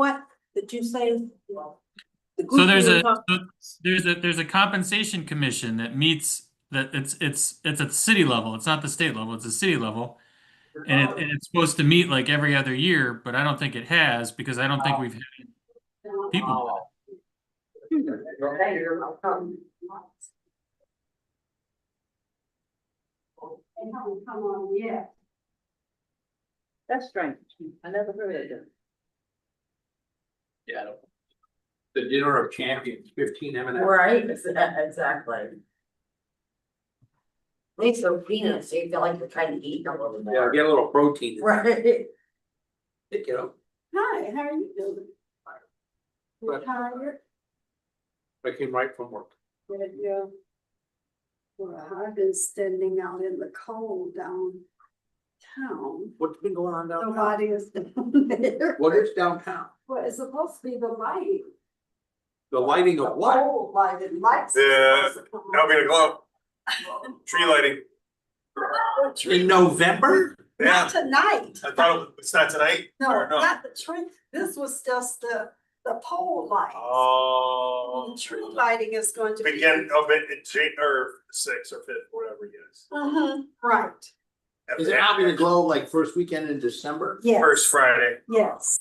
what did you say? The So group there's you were a, talking- there's a compensation commission that meets that it's at the city level. It's not the state level, it's the city level. And it's supposed to meet like every other year, but I don't think it has because I don't think we've had people. They haven't come on yet. That's strange. I never heard of it. Yeah. The dinner of champions, 15 M&M. Right, exactly. Makes those peanuts, so you feel like you're trying to eat a little Yeah, more. get a little protein. Right. Pick it up. Hi, how are you doing? You Good. tired? I came right from work. Good, yeah. Well, I've been standing out in the cold downtown. What's been going on downtown? Nobody is down there. What is downtown? Well, it's supposed to be the lighting. The lighting of what? Pole lighting, lights. Alligator Glow, tree lighting. In November? Not tonight. I thought it's not tonight, No, or no? not the tree. This was just the pole lights. Oh. The tree lighting is going to be. Begin of it, or 6th or 5th, whatever it is. Right, Is it not gonna glow like first weekend in December? yes. First Friday. Yes.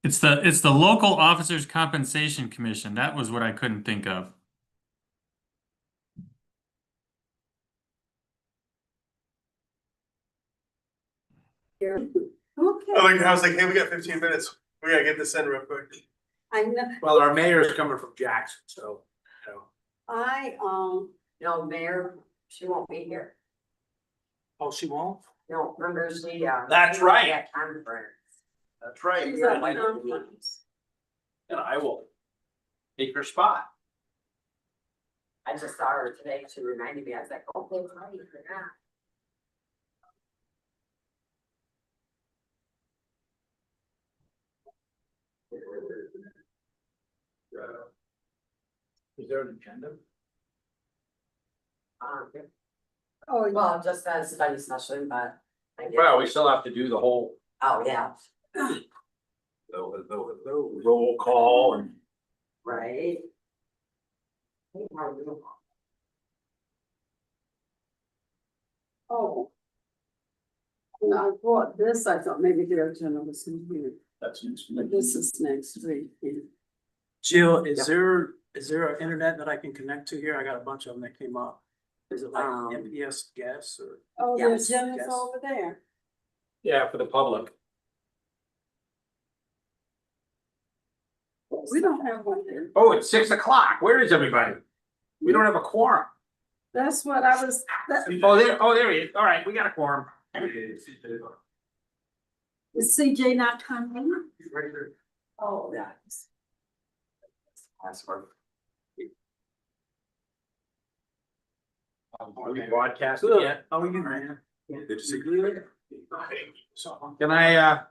It's the local officers compensation commission. That was what I couldn't think of. Okay, I was like, hey, we got 15 minutes. We gotta get this in real quick. I know, Well, our mayor's coming from Jackson, so, you know. No, Mayor, she won't be here. Oh, she won't? No, remember she, That's she right. at conference. That's right. She's at conference. And I will take her spot. I just saw her today, she reminded me, I was like, oh, that's right, I forgot. Is there an agenda? Oh, Well, it just says study session, but. I guess- Well, we still have to do the whole Oh, yeah, roll call and. right. oh. When I bought this, I thought maybe the agenda was in here, That's next but this is next week. yeah. Jill, Yeah. is there an internet that I can connect to here? I got a bunch of them that came up. Is it like MPS guest or? Oh, the Yes, agenda's yes. over there. Yeah, for the public. We don't have one there. Oh, it's 6 o'clock. Where is everybody? We don't have a quorum. That's what I was, that, Oh, there he is. All right, we got a quorum. is CJ not coming? Oh, yeah. Password. We broadcast it yet? Oh, you ran. Did you see? Can I,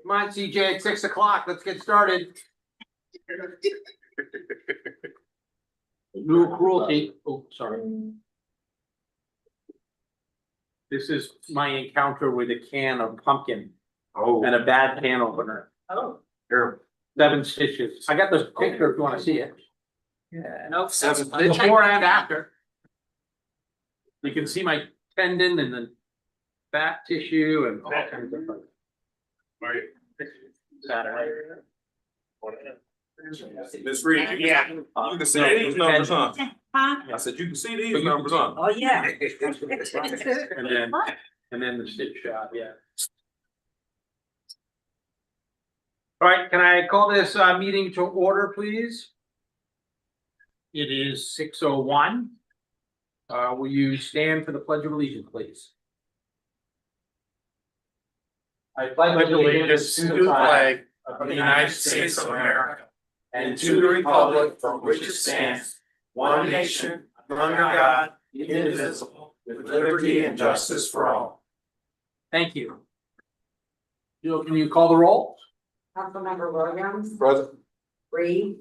come on, CJ, it's 6 o'clock. Let's get started. No cruelty. Oh, sorry. This is my encounter with a can of pumpkin. Oh. And a bad can opener. Oh. Here, 7 stitches. I got this picture if you wanna see it. Yeah. Nope, 7 stitches. Before and after. You can see my tendon and the fat tissue and all kinds of stuff. Saturday. Miss Reed, yeah, you can see these numbers, huh? I said, you can see these numbers, huh? Oh, yeah. And then the stitch shot, yeah. All right, can I call this meeting to order, please? It is 6:01. Will you stand for the Pledge of Allegiance, please? I pledge allegiance to the flag of the United States of America and to the republic for which it stands, one nation, under God, indivisible, with liberty and justice for all. Thank you. Jill, can you call the roll? Councilmember Williams, Present. Reed,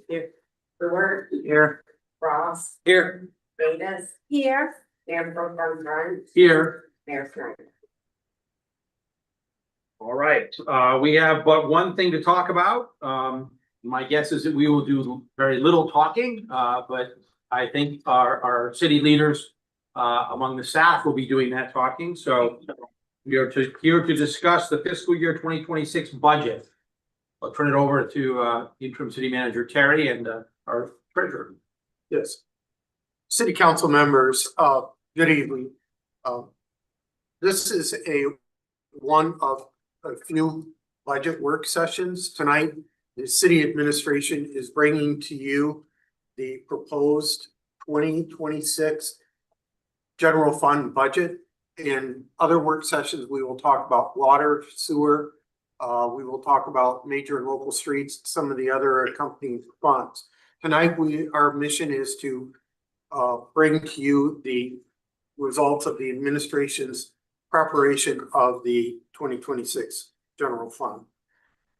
Stewart, Here. Ross, Here. Davis. Here. Mayor Pro Tem Grant, Here. Mayor Snyder. All right, we have but one thing to talk about. My guess is that we will do very little talking, but I think our city leaders among the staff will be doing that talking, so we are here to discuss the fiscal year 2026 budget. I'll turn it over to interim city manager Terry and our treasurer. Yes. City council members, good evening. This is one of a few budget work sessions tonight. The city administration is bringing to you the proposed 2026 general fund budget. In other work sessions, we will talk about water, sewer. We will talk about major and local streets, some of the other accompanying funds. Tonight, our mission is to bring to you the results of the administration's preparation of the 2026 general fund.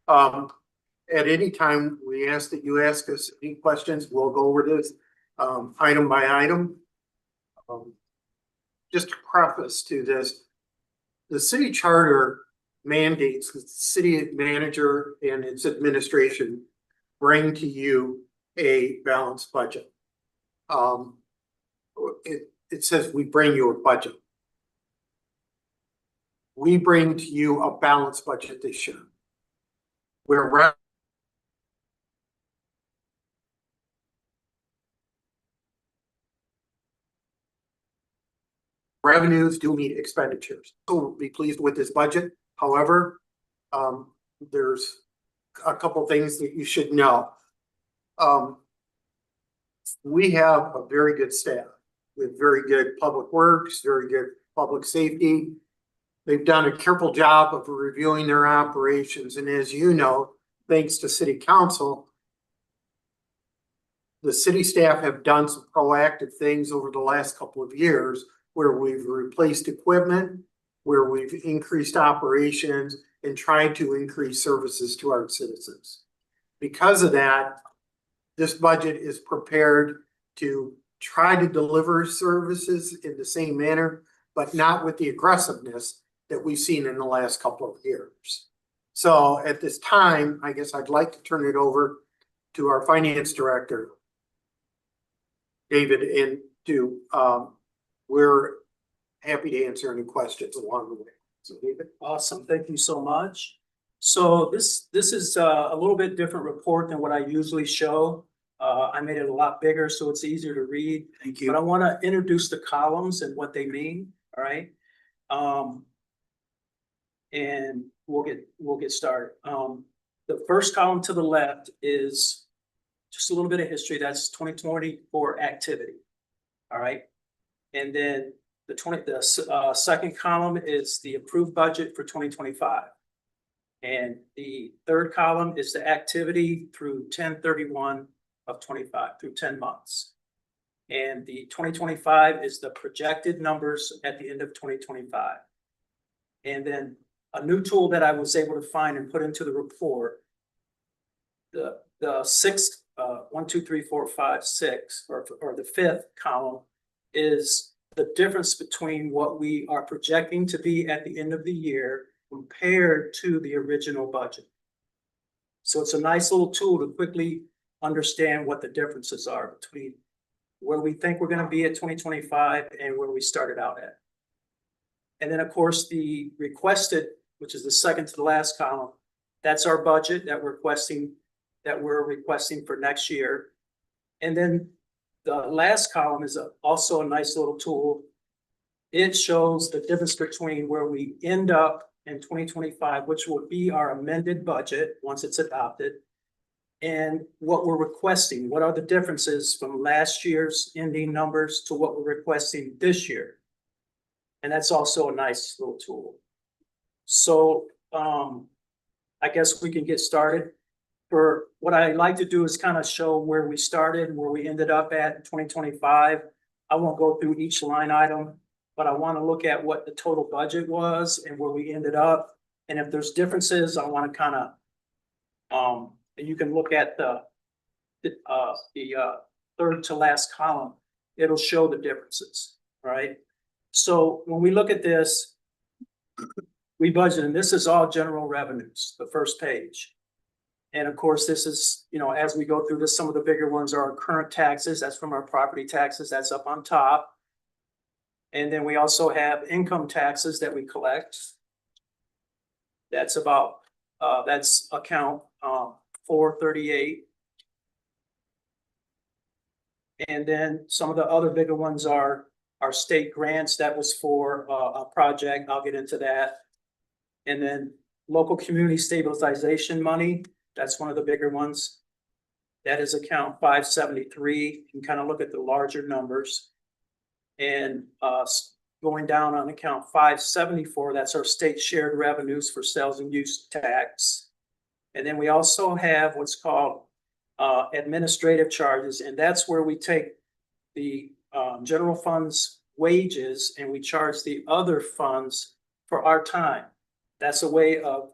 At any time, we ask that you ask us any questions. We'll go over this item by item. Just a preface to this, the city charter mandates that the city manager and its administration bring to you a balanced budget. It says we bring you a budget. We bring to you a balanced budget this year. Where revenues do meet expenditures. So we'll be pleased with this budget. However, there's a couple things that you should know. We have a very good staff with very good public works, very good public safety. They've done a careful job of reviewing their operations. And as you know, thanks to city council, the city staff have done some proactive things over the last couple of years where we've replaced equipment, where we've increased operations and tried to increase services to our citizens. Because of that, this budget is prepared to try to deliver services in the same manner, but not with the aggressiveness that we've seen in the last couple of years. So at this time, I guess I'd like to turn it over to our finance director, David, and we're happy to answer any questions along the way. So David. Awesome, thank you so much. So this is a little bit different report than what I usually show. I made it a lot bigger so it's easier to read. Thank you. But I want to introduce the columns and what they mean, all right? And we'll get started. The first column to the left is just a little bit of history. That's 2024 activity, all right? And then the second column is the approved budget for 2025. And the third column is the activity through 10/31 of 25 through 10 months. And the 2025 is the projected numbers at the end of 2025. And then a new tool that I was able to find and put into the report, the sixth, 1, 2, 3, 4, 5, 6, or the fifth column is the difference between what we are projecting to be at the end of the year compared to the original budget. So it's a nice little tool to quickly understand what the differences are between where we think we're going to be at 2025 and where we started out at. And then, of course, the requested, which is the second to the last column, that's our budget that we're requesting for next year. And then the last column is also a nice little tool. It shows the difference between where we end up in 2025, which will be our amended budget once it's adopted, and what we're requesting. What are the differences from last year's ending numbers to what we're requesting this year? And that's also a nice little tool. So I guess we can get started. For what I like to do is kind of show where we started and where we ended up at in 2025. I won't go through each line item, but I want to look at what the total budget was and where we ended up. And if there's differences, I want to kind of, you can look at the third to last column, it'll show the differences, all right? So when we look at this, we budget, and this is all general revenues, the first page. And of course, this is, you know, as we go through this, some of the bigger ones are our current taxes. That's from our property taxes. That's up on top. And then we also have income taxes that we collect. That's about, that's account 438. And then some of the other bigger ones are our state grants. That was for a project. I'll get into that. And then local community stabilization money. That's one of the bigger ones. That is account 573. You can kind of look at the larger numbers. And going down on account 574, that's our state shared revenues for sales and use tax. And then we also have what's called administrative charges, and that's where we take the general funds wages and we charge the other funds for our time. That's a way of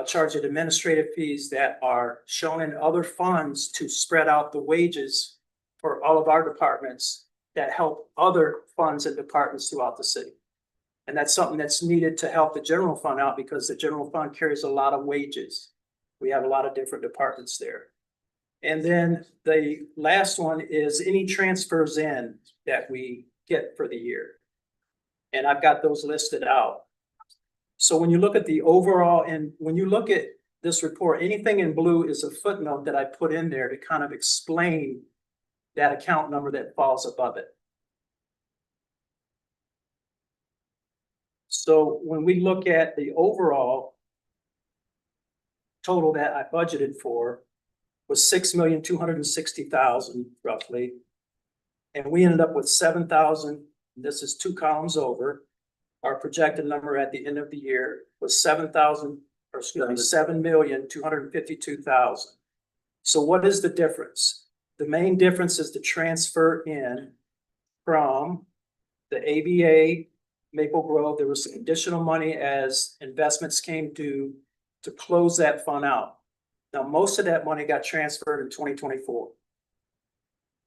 charging administrative fees that are shown in other funds to spread out the wages for all of our departments that help other funds and departments throughout the city. And that's something that's needed to help the general fund out because the general fund carries a lot of wages. We have a lot of different departments there. And then the last one is any transfers in that we get for the year. And I've got those listed out. So when you look at the overall, and when you look at this report, anything in blue is a footnote that I put in there to kind of explain that account number that falls above it. So when we look at the overall total that I budgeted for was $6,260,000 roughly. And we ended up with 7,000. This is 2 columns over. Our projected number at the end of the year was 7,252,000. So what is the difference? The main difference is the transfer in from the ABA Maple Grove. There was some additional money as investments came due to close that fund out. Now, most of that money got transferred in 2024.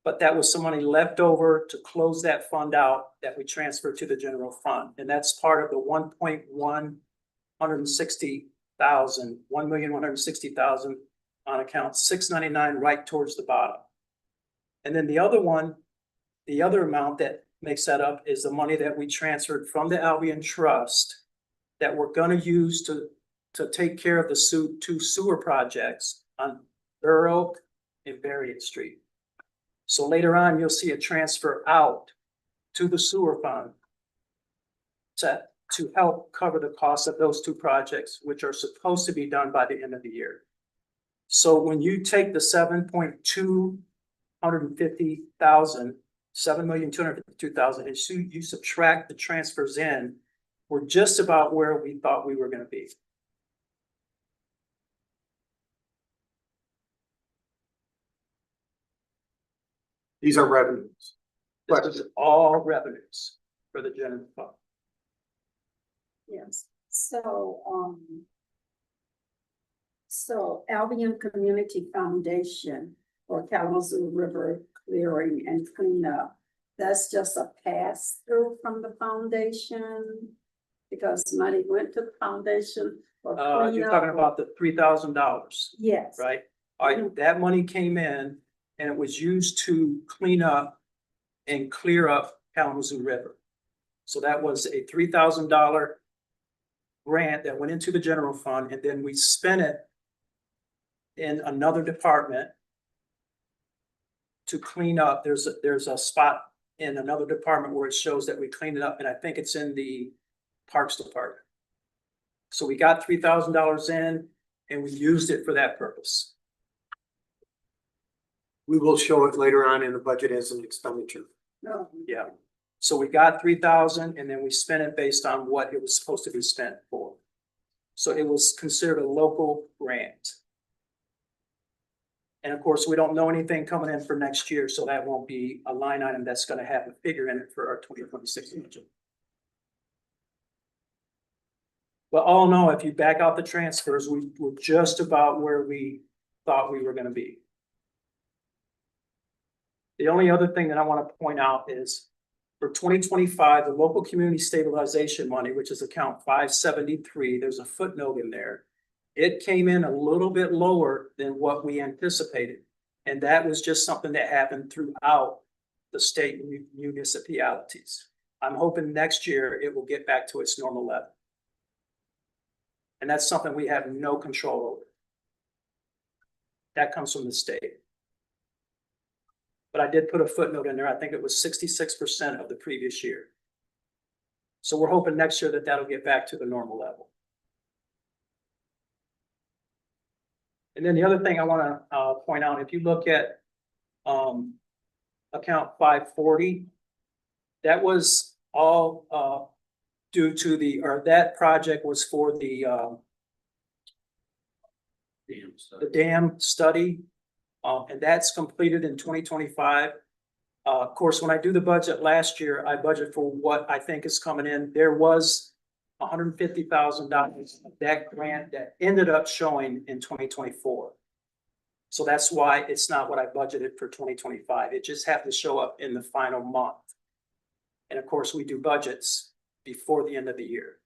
But that was some money left over to close that fund out that we transferred to the general fund. And that's part of the 1,160,000 on account 699 right towards the bottom. And then the other one, the other amount that makes that up is the money that we transferred from the Albion Trust that we're going to use to take care of the 2 sewer projects on Burr Oak and Berrien Street. So later on, you'll see a transfer out to the sewer fund to help cover the cost of those 2 projects, which are supposed to be done by the end of the year. So when you take the 7,252,000, and you subtract the transfers in, we're just about where we thought we were going to be. These are revenues. This is all revenues for the general fund. Yes, so Albion Community Foundation for Kalamazoo River clearing and cleanup, that's just a pass through from the foundation because money went to the foundation for cleanup. You're talking about the $3,000, Yes. right? All right, that money came in and it was used to clean up and clear up Kalamazoo River. So that was a $3,000 grant that went into the general fund, and then we spent it in another department to clean up. There's a spot in another department where it shows that we cleaned it up, and I think it's in the Parks Department. So we got $3,000 in and we used it for that purpose. We will show it later on in the budget as an expenditure. No. Yeah. So we got 3,000 and then we spent it based on what it was supposed to be spent for. So it was considered a local grant. And of course, we don't know anything coming in for next year, so that won't be a line item that's going to have a figure in it for our 2026 budget. But all in all, if you back out the transfers, we were just about where we thought we were going to be. The only other thing that I want to point out is for 2025, the local community stabilization money, which is account 573, there's a footnote in there. It came in a little bit lower than what we anticipated. And that was just something that happened throughout the state municipalities. I'm hoping next year it will get back to its normal level. And that's something we have no control over. That comes from the state. But I did put a footnote in there. I think it was 66% of the previous year. So we're hoping next year that that'll get back to the normal level. And then the other thing I want to point out, if you look at account 540, that was all due to that project was for the dam study. And that's completed in 2025. Of course, when I do the budget last year, I budget for what I think is coming in. There was $150,000 of that grant that ended up showing in 2024. So that's why it's not what I budgeted for 2025. It just happened to show up in the final month. And of course, we do budgets before the end of the year.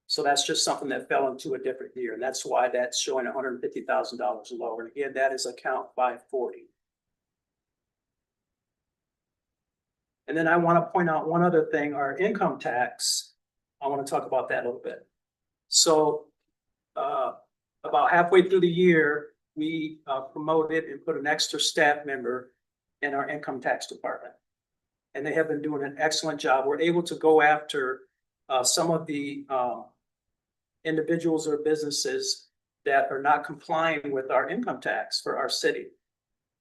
So that's just something that fell into a different year. And that's why that's showing $150,000 lower. And again, that is account 540. And then I want to point out one other thing, our income tax. I want to talk about that a little bit. So about halfway through the year, we promoted and put an extra staff member in our income tax department. And they have been doing an excellent job. We're able to go after some of the individuals or businesses that are not complying with our income tax for our city.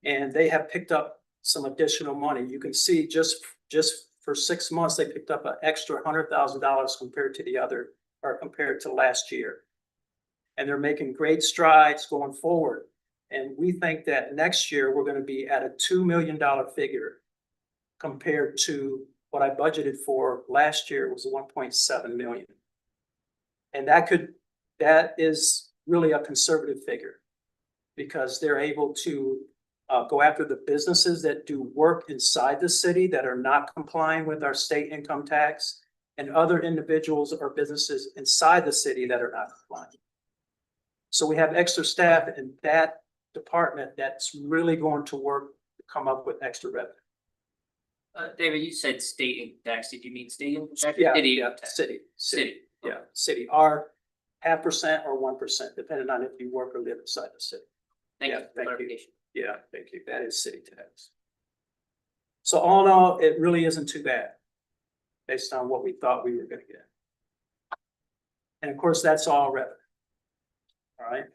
And they have picked up some additional money. You can see just for 6 months, they picked up an extra $100,000 compared to last year. And they're making great strides going forward. And we think that next year we're going to be at a $2 million figure compared to what I budgeted for last year was 1.7 million. And that is really a conservative figure because they're able to go after the businesses that do work inside the city that are not complying with our state income tax and other individuals or businesses inside the city that are not complying. So we have extra staff in that department that's really going to work to come up with extra revenue. David, you said state income tax. Did you mean state income tax? Yeah, City yeah, income tax? city. Okay. Yeah, city are 0.5% or 1%, depending on if you work or live inside the city. Thank Yeah, you for thank you. clarification. Yeah, thank you. That is city tax. So all in all, it really isn't too bad based on what we thought we were gonna get. And of course, that's all revenue. All right.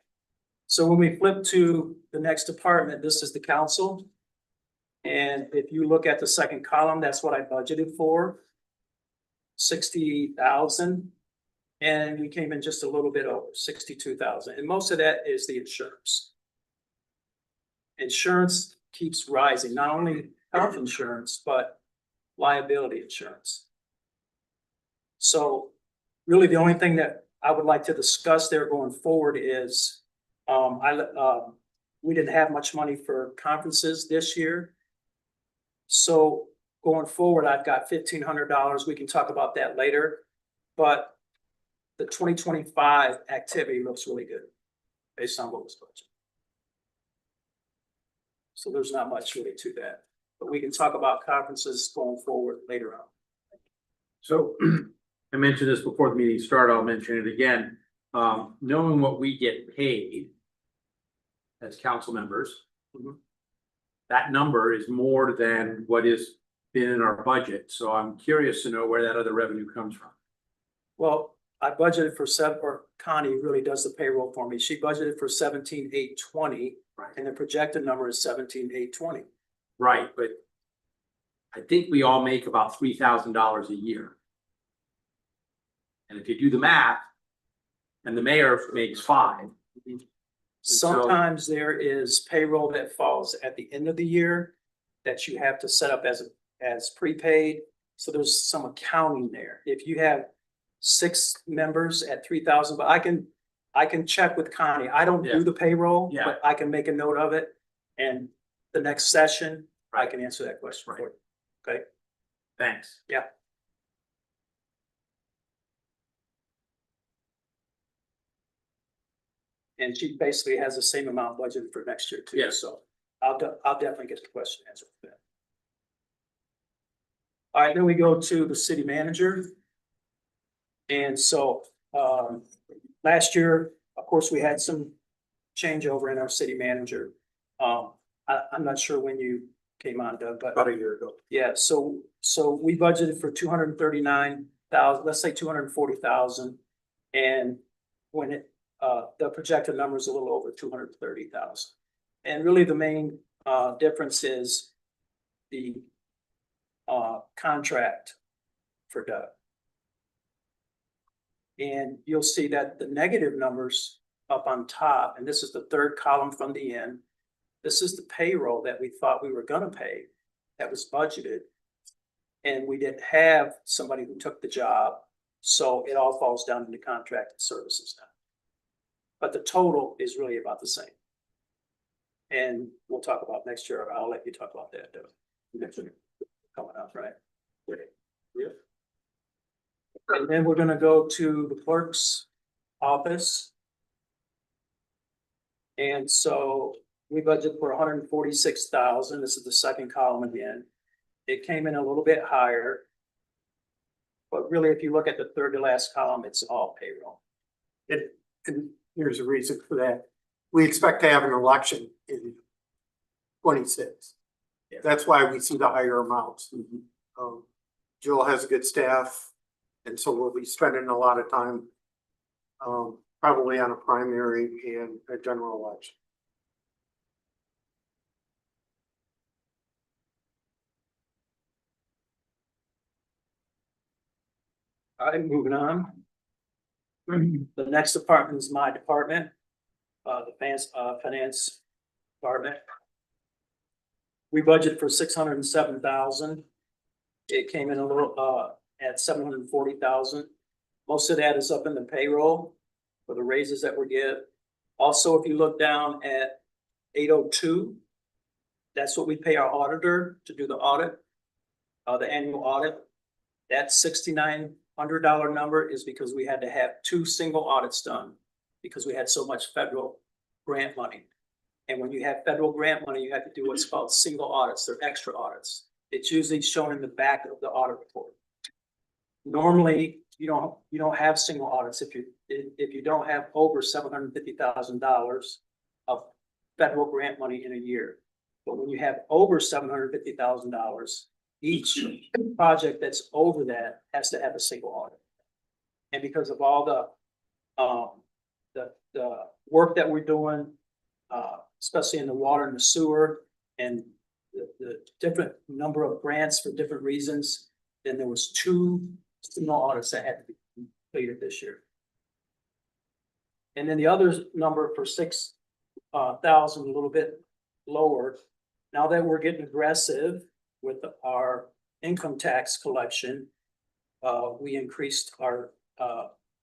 So when we flip to the next department, this is the council. And if you look at the second column, that's what I budgeted for. 60,000. And we came in just a little bit over 62,000. And most of that is the insurance. Insurance keeps rising, not only health insurance, but liability insurance. So really the only thing that I would like to discuss there going forward is we didn't have much money for conferences this year. So going forward, I've got $1,500. We can talk about that later, but the 2025 activity looks really good based on what was budgeted. So there's not much really to that, but we can talk about conferences going forward later on. So I mentioned this before the meeting started, I'll mention it again. Knowing what we get paid as council members, that number is more than what is been in our budget. So I'm curious to know where that other revenue comes from. Well, I budgeted for Connie really does the payroll for me. She budgeted for 17,820, Right. and the projected number is 17,820. Right, but I think we all make about $3,000 a year. And if you do the math, and the mayor makes 5. Sometimes there is payroll that falls at the end of the year that you have to set up as prepaid. So there's some accounting there. If you have 6 members at 3,000, but I can check with Connie. I don't do the payroll, Yeah. but I can make a note of it. And the next session, I can answer that question for you. Okay, Thanks. and she basically has the same amount budgeted for next year too, Yeah. so I'll definitely get the question answered for that. All right, then we go to the city manager. And so, last year, of course, we had some changeover in our city manager. I'm not sure when you came on, Doug, but. About a year ago. Yeah, so we budgeted for 239,000, let's say 240,000. And when the projected number is a little over 230,000. And really the main difference is the contract for Doug. And you'll see that the negative numbers up on top, and this is the third column from the end. This is the payroll that we thought we were gonna pay, that was budgeted. And we didn't have somebody who took the job, so it all falls down into contracted services now. But the total is really about the same. And we'll talk about next year, I'll let you talk about that, Doug. Next year, coming up, right? Yeah. And then we're gonna go to the clerk's office. And so we budgeted for 146,000. This is the second column again. It came in a little bit higher. But really, if you look at the third to last column, it's all payroll. And here's a reason for that. We expect to have an election in 26. Yeah. That's why we see the higher amounts. Jill has a good staff, and so we'll be spending a lot of time probably on a primary and a general election. All right, moving on. The next department is my department, the finance department. We budgeted for 607,000. It came in a little at 740,000. Most of that is up in the payroll for the raises that we get. Also, if you look down at 802, that's what we pay our auditor to do the audit, the annual audit. That $6,900 number is because we had to have 2 single audits done because we had so much federal grant money. And when you have federal grant money, you have to do what's called single audits. They're extra audits. It's usually shown in the back of the audit report. Normally, you don't have single audits if you don't have over $750,000 of federal grant money in a year. But when you have over $750,000, each project that's over that has to have a single audit. And because of all the work that we're doing, especially in the water and the sewer and the different number of grants for different reasons, then there was 2 single audits that had to be completed this year. And then the other number for 6,000, a little bit lower. Now that we're getting aggressive with our income tax collection, we increased our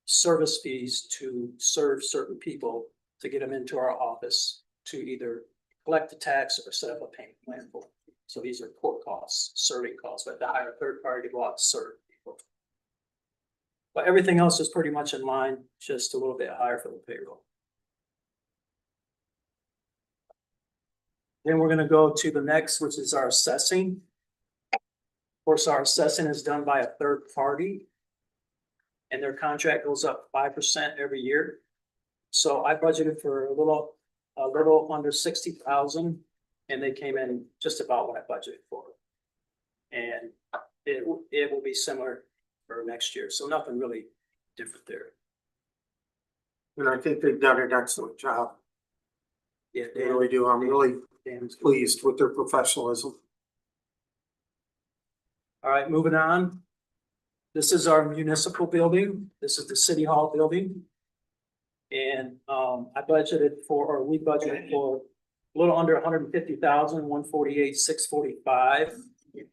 service fees to serve certain people to get them into our office to either collect the tax or set up a payment plan for. So these are court costs, serving costs, but to hire a third party to go out to serve people. But everything else is pretty much in line, just a little bit higher for the payroll. Then we're gonna go to the next, which is our assessing. Of course, our assessing is done by a third party. And their contract goes up 5% every year. So I budgeted for a little under 60,000, and they came in just about what I budgeted for. And it will be similar for next year, so nothing really different there. And I think they've done an excellent job. Yeah, They really do. I'm really Dan's good. pleased with their professionalism. All right, moving on. This is our municipal building. This is the city hall building. And we budgeted for a little under 150,000, 148,645.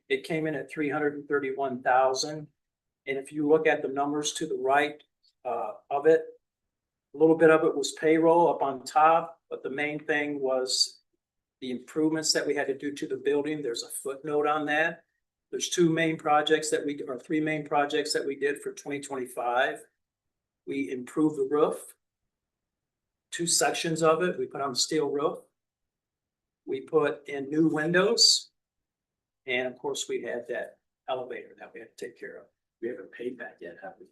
It came in at 331,000. And if you look at the numbers to the right of it, a little bit of it was payroll up on top, but the main thing was the improvements that we had to do to the building, there's a footnote on that. There's three main projects that we did for 2025. We improved the roof. 2 sections of it, we put on steel roof. We put in new windows. And of course, we had that elevator that we had to take care of. We haven't paid that yet, have we?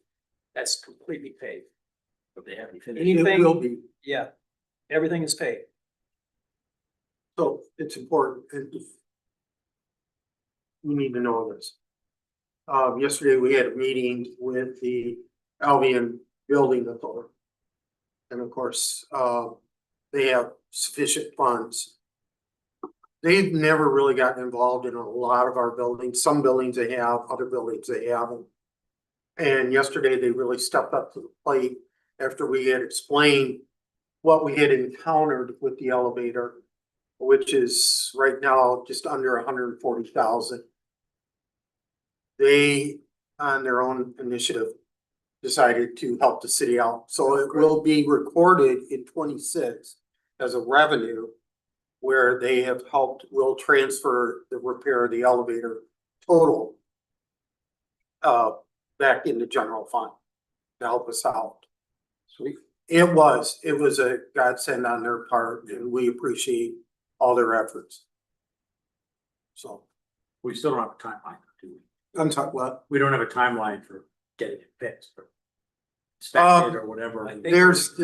That's completely paid. But they haven't finished. It Anything, will be. yeah, everything is paid. So it's important, and we need to know this. Yesterday we had a meeting with the Albion Building Authority. And of course, they have sufficient funds. They've never really gotten involved in a lot of our buildings. Some buildings they have, other buildings they haven't. And yesterday they really stepped up to the plate after we had explained what we had encountered with the elevator, which is right now just under 140,000. They, on their own initiative, decided to help the city out. So it will be recorded in 26 as a revenue where they have helped, will transfer the repair of the elevator total back into general fund to help us out. Sweet. It was a godsend on their part, and we appreciate all their efforts. So, We still don't have a timeline, do we? I'm talking, what? We don't have a timeline for getting it fixed or inspected or whatever. I think- There's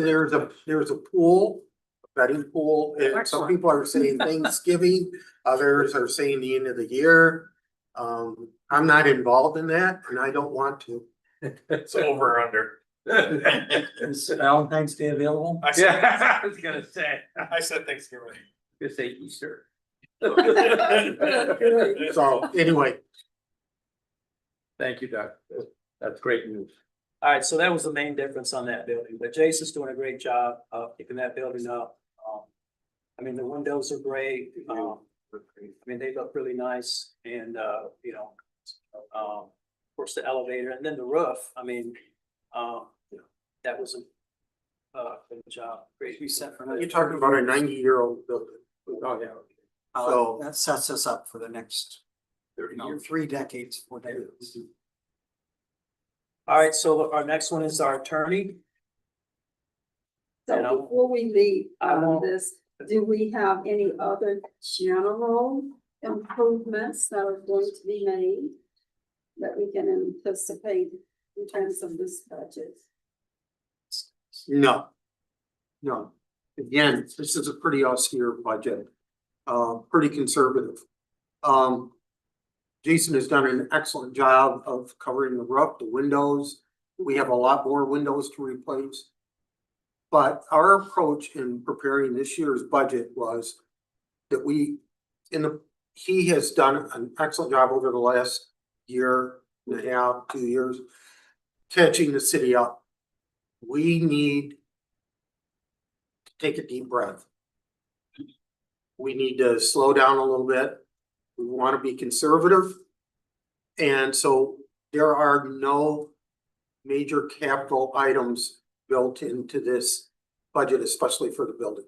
a pool, a betting pool, and some Excellent. people are saying Thanksgiving, others are saying the end of the year. I'm not involved in that, and I don't want to. It's over or under. Is Valentine's Day available? I I was gonna say, said Thanksgiving. gonna say Easter. So anyway, Thank you, Doug. That's great news. All right, so that was the main difference on that building, but Jason's doing a great job of keeping that building up. I mean, the windows are great, I mean, they look really nice and, you know, of course, the elevator and then the roof, I mean, that was a good job, great reset for you're that. talking about a 90-year-old building. Oh, yeah. So- That sets us up for the next, 30 years. 3 decades, 4 decades. All right, so our next one is our attorney. So And I- before we leave I won't- this, do we have any other general improvements that are going to be made that we can anticipate in terms of this budget? No. No. Again, this is a pretty austere budget, pretty conservative. Jason has done an excellent job of covering the roof, the windows. We have a lot more windows to replace. But our approach in preparing this year's budget was that he has done an excellent job over the last year and a half, 2 years, catching the city up. We need to take a deep breath. We need to slow down a little bit. We want to be conservative. And so there are no major capital items built into this budget, especially for the building.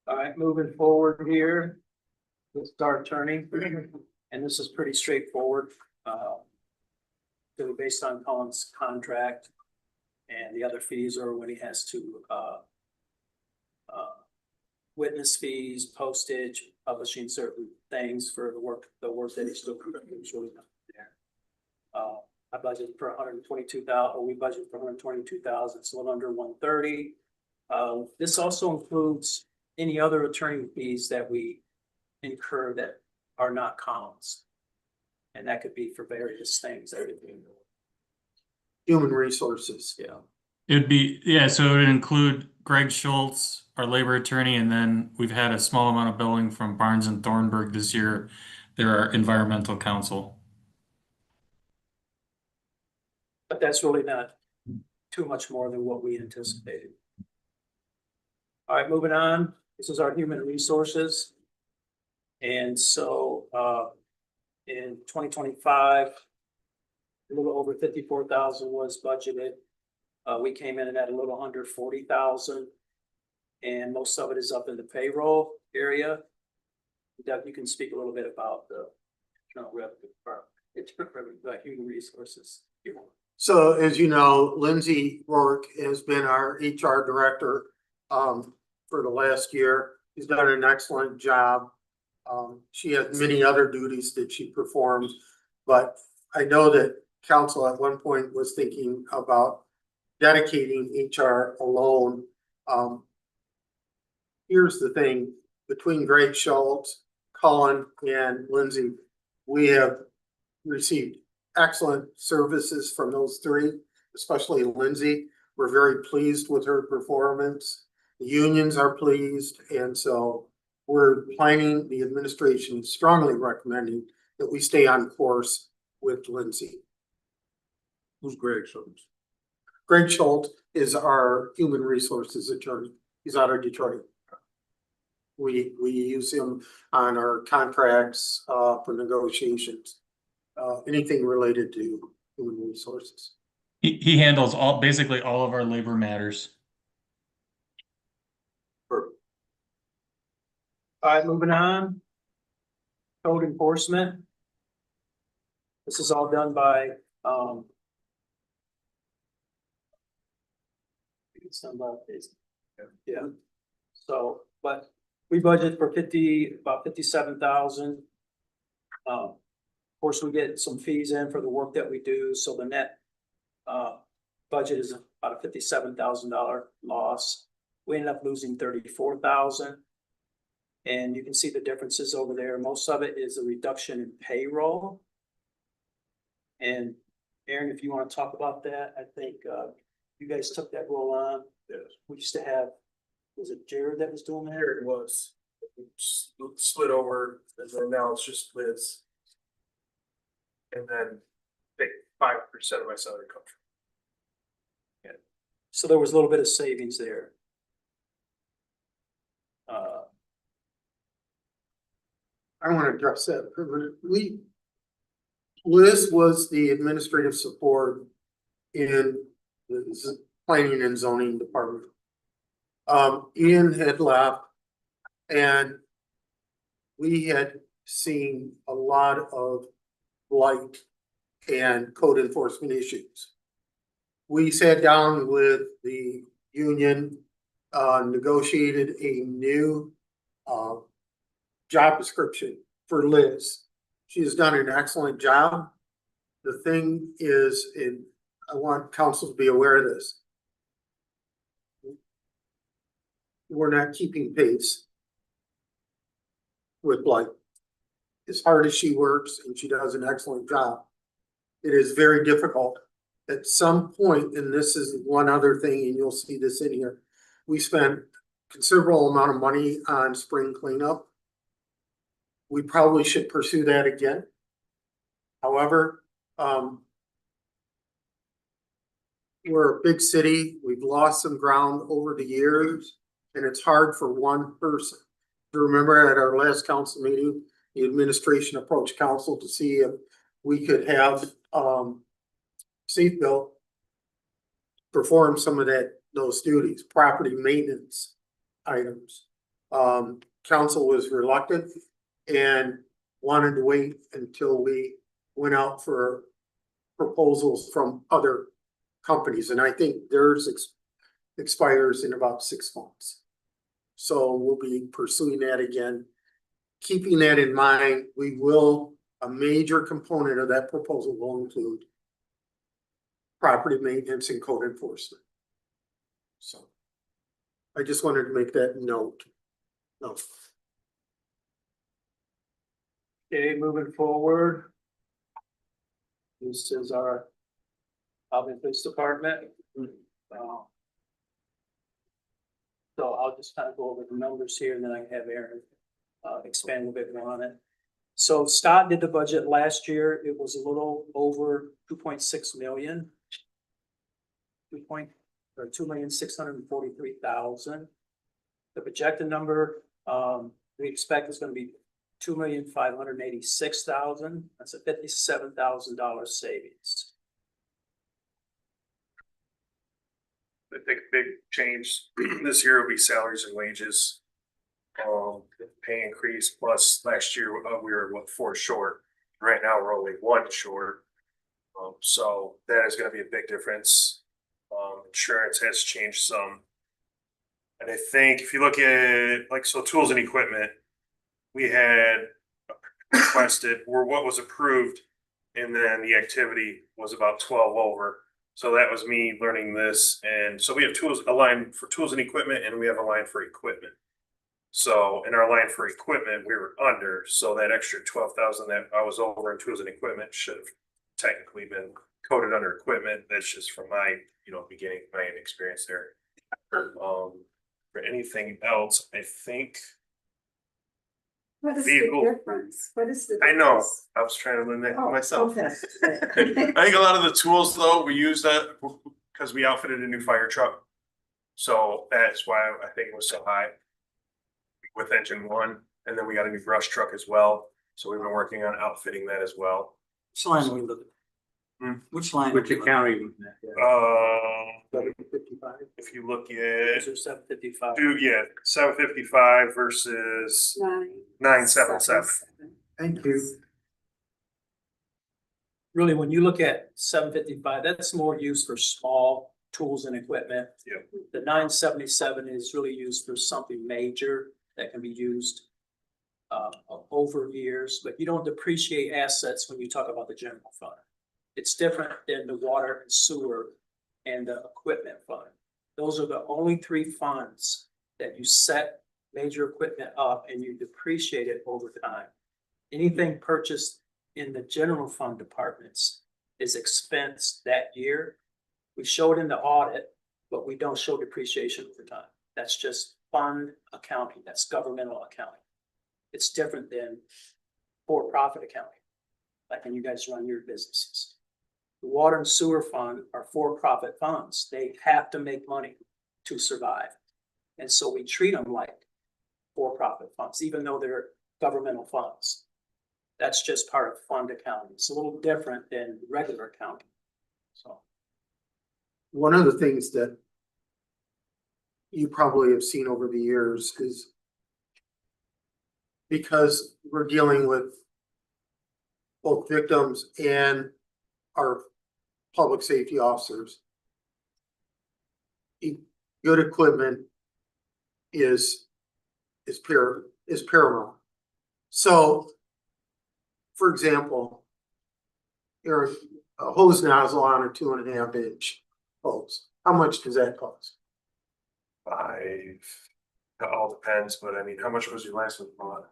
All right, moving forward here. Let's start attorney, and this is pretty straightforward. So based on Colin's contract. And the other fees are when he has to, witness fees, postage, publishing certain things for the work that he's still doing there. I budgeted for $122,000, we budgeted for $122,000, it's a little under 130. This also includes any other attorney fees that we incur that are not Colin's. And that could be for various things that we do. Human resources. Yeah. It'd be, yeah, so it would include Greg Schultz, our labor attorney, and then we've had a small amount of billing from Barnes and Thornburg this year. They're our environmental counsel. But that's really not too much more than what we anticipated. All right, moving on. This is our human resources. And so, in 2025, a little over 54,000 was budgeted. We came in at a little under 40,000. And most of it is up in the payroll area. Doug, you can speak a little bit about the general revenue department, human resources. So as you know, Lindsay Rourke has been our HR director for the last year. She's done an excellent job. She has many other duties that she performs, but I know that council at one point was thinking about dedicating HR alone. Here's the thing, between Greg Schultz, Colin, and Lindsay, we have received excellent services from those three, especially Lindsay. We're very pleased with her performance. The unions are pleased, and so we're planning, the administration strongly recommending that we stay on course with Lindsay. Who's Greg Schultz? Greg Schultz is our human resources attorney. He's out of Detroit. We use him on our contracts for negotiations, anything related to human resources. He handles basically all of our labor matters. All right, moving on. Code enforcement. This is all done by, it's done by, yeah. So, but we budget for about 57,000. Of course, we get some fees in for the work that we do, so the net budget is about a $57,000 loss. We ended up losing 34,000. And you can see the differences over there. Most of it is a reduction in payroll. And Aaron, if you want to talk about that, I think you guys took that role on. Yes. We used to have, was it Jared that was doing that? Here it was, split over, and then now it's just Liz. And then I think 5% of my salary comes from. So there was a little bit of savings there. I want to address that for a minute. Liz was the administrative support in the planning and zoning department. Ian had left, and we had seen a lot of blight and code enforcement issues. We sat down with the union, negotiated a new job description for Liz. She has done an excellent job. The thing is, and I want council to be aware of this. We're not keeping pace with blight. As hard as she works, and she does an excellent job, it is very difficult. At some point, and this is one other thing, and you'll see this in here, we spent considerable amount of money on spring cleanup. We probably should pursue that again. However, we're a big city. We've lost some ground over the years, and it's hard for one person. You remember at our last council meeting, the administration approached council to see if we could have Safe Built perform some of those duties, property maintenance items. Council was reluctant and wanted to wait until we went out for proposals from other companies, and I think theirs expires in about 6 months. So we'll be pursuing that again. Keeping that in mind, a major component of that proposal will include property maintenance and code enforcement. So I just wanted to make that note. No. Okay, moving forward. This is our Albion Police Department. So I'll just kind of go over the numbers here, and then I can have Aaron expand a bit more on it. So Scott did the budget last year. It was a little over 2.6 million. 2,643,000. The projected number we expect is going to be 2,586,000. That's a $57,000 savings. I think a big change this year will be salaries and wages. Pay increase plus last year, we were what, 4 short. Right now, we're only 1 short. So that is gonna be a big difference. Insurance has changed some. And I think if you look at, like, so tools and equipment, we had requested, or what was approved, and then the activity was about 12 over. So that was me learning this, and so we have tools, a line for tools and equipment, and we have a line for equipment. So in our line for equipment, we were under, so that extra 12,000 that I was over in tools and equipment should have technically been coded under equipment. That's just from my, beginning, my experience there. For anything else, I think. What is Vehicle. the difference? What is the? I know, difference? I was trying to learn that Oh, myself. okay. I think a lot of the tools though, we use that because we outfitted a new fire truck. So that's why I think it was so high. With engine 1, and then we got a new brush truck as well. So we've been working on outfitting that as well. Which line are we looking Hmm. at? Which line? Which account are you looking at? 55. If you look Those at, are 755. 755 versus 977. Thank you. Really, when you look at 755, that's more used for small tools and equipment. Yep. The 977 is really used for something major that can be used over years, but you don't depreciate assets when you talk about the general fund. It's different than the water and sewer and the equipment fund. Those are the only 3 funds that you set major equipment up and you depreciate it over time. Anything purchased in the general fund departments is expensed that year. We show it in the audit, but we don't show depreciation over time. That's just fund accounting. That's governmental accounting. It's different than for-profit accounting, like when you guys run your businesses. The water and sewer fund are for-profit funds. They have to make money to survive. And so we treat them like for-profit funds, even though they're governmental funds. That's just part of fund accounting. It's a little different than regular accounting. So. One of the things that you probably have seen over the years is because we're dealing with both victims and our public safety officers. Good equipment is paramount. So, for example, you're a hose nozzle on a 2.5 inch hose. How much does that cost? 5. It all depends, but I mean, how much was your last one bought?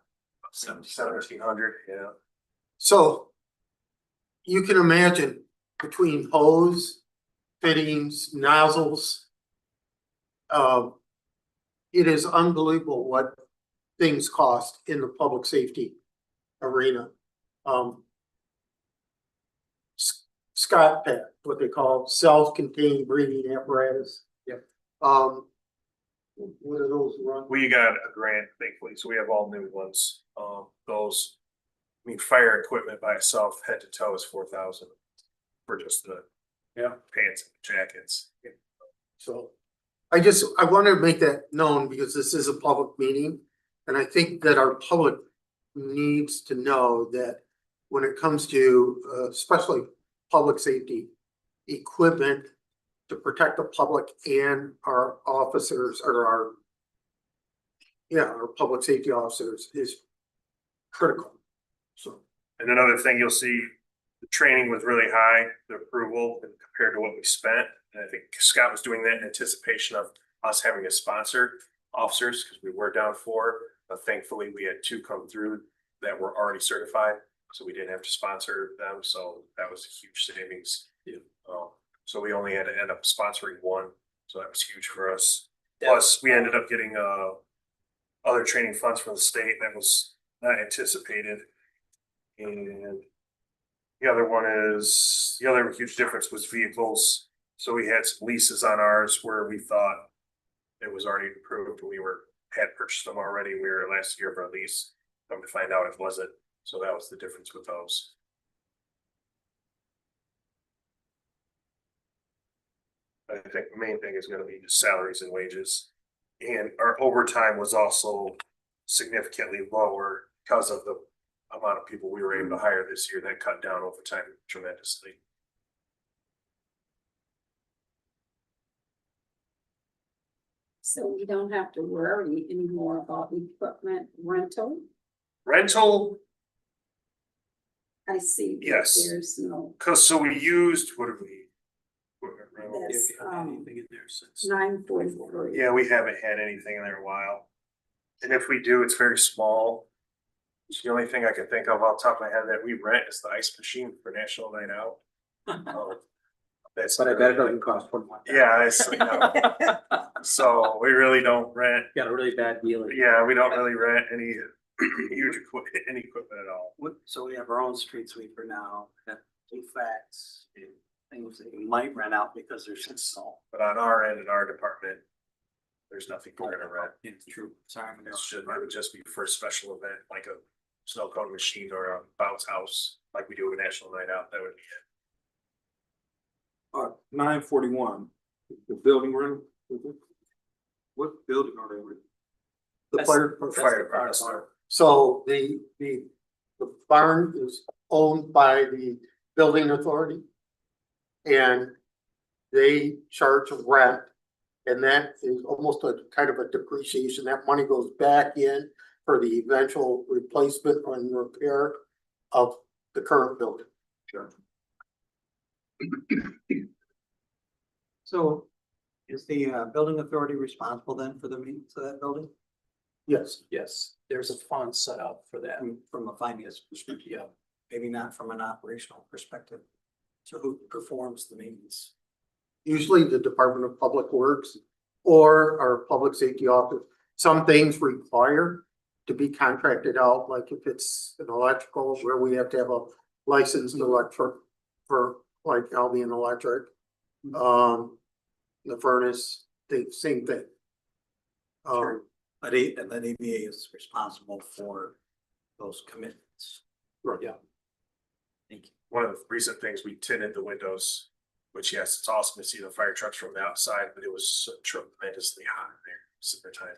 1,700, yeah. So you can imagine between hose, fittings, nozzles. It is unbelievable what things cost in the public safety arena. Scott Pet, what they call self-contained breathing apparatus. Yep. What are those run? We got a grant, thankfully, so we have all new ones. Fire equipment by itself, head to toe, is 4,000 for just the pants and jackets. So I want to make that known because this is a public meeting. And I think that our public needs to know that when it comes to especially public safety equipment to protect the public and our officers or our public safety officers is critical. So. And another thing you'll see, the training was really high, the approval compared to what we spent. And I think Scott was doing that in anticipation of us having to sponsor officers because we were down 4. But thankfully, we had 2 come through that were already certified. So we didn't have to sponsor them. So that was a huge savings. So we only had to end up sponsoring 1. So that was huge for us. Plus, we ended up getting other training funds from the state that was not anticipated. And the other huge difference was vehicles. So we had some leases on ours where we thought it was already approved. We had purchased them already. We were last year of our lease. Come to find out it wasn't. So that was the difference with those. I think the main thing is gonna be just salaries and wages. And our overtime was also significantly lower because of the amount of people we were able to hire this year. That cut down overtime tremendously. So we don't have to worry anymore about equipment rental. Rental, I see. that Yes. There's no, so we used, what did we? equipment rental? If that's, you have anything in there since. 943. Yeah, we haven't had anything in there in a while. And if we do, it's very small. It's the only thing I can think of off the top of my head that we rent is the ice machine for National Night Out. That's. But I bet it doesn't cost one more. Yeah, it's, so we really don't rent, Got a really bad deal. yeah, we don't really rent any huge equipment, any equipment at all. So we have our own street sweeper now, that do facts, things that you might rent out because there's snow. But on our end, in our department, there's nothing we're gonna rent. It's true, sorry. It would just be for a special event, like a snow cone machine or a bounce house, like we do with National Night Out, that would be it. 941, the building room. What building are they with? The fire. Fire department. So the barn is owned by the building authority. And they charge rent. And that is almost a kind of a depreciation. That money goes back in for the eventual replacement and repair of the current building. Sure. So is the building authority responsible then for the maintenance of that building? Yes, Yes, there's a fund set up for that. From a finance perspective, yeah, maybe not from an operational perspective. So who performs the maintenance? usually the Department of Public Works or our public safety office. Some things require to be contracted out, like if it's an electrical where we have to have a licensed electric for like Albion Electric. The furnace, the same thing. But and then ABA is responsible for those commitments. Right. Yeah. Thank you. One of the recent things, we tinted the windows, which yes, it's awesome to see the fire trucks from the outside, but it was so tremendously hot in there summertime.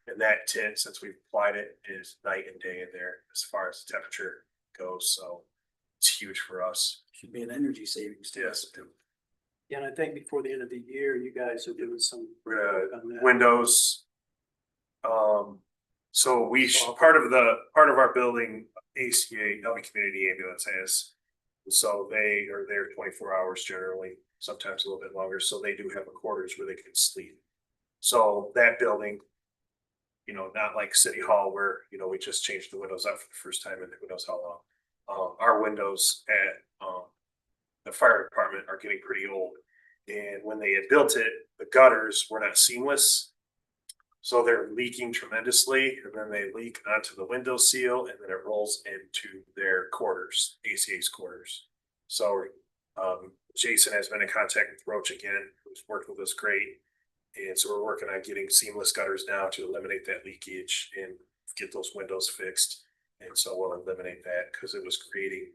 And that tint, since we've applied it, is night and day in there as far as the temperature goes, so it's huge for us. Should be an energy savings. too. Yes, Yeah, and I think before the end of the year, you guys are doing some. we're gonna work on that. windows. So we, part of our building, ACA, Elby Community Ambulance has. So they are there 24 hours generally, sometimes a little bit longer, so they do have a quarters where they can sleep. So that building, you know, not like City Hall where, you know, we just changed the windows out for the first time in who knows how long. Our windows at, the fire department are getting pretty old. And when they had built it, the gutters were not seamless. So they're leaking tremendously, and then they leak onto the window seal, and then it rolls into their quarters, ACA's quarters. So, Jason has been in contact with Roach again, who's worked with us great. And so we're working on getting seamless gutters now to eliminate that leakage and get those windows fixed. And so we'll eliminate that because it was creating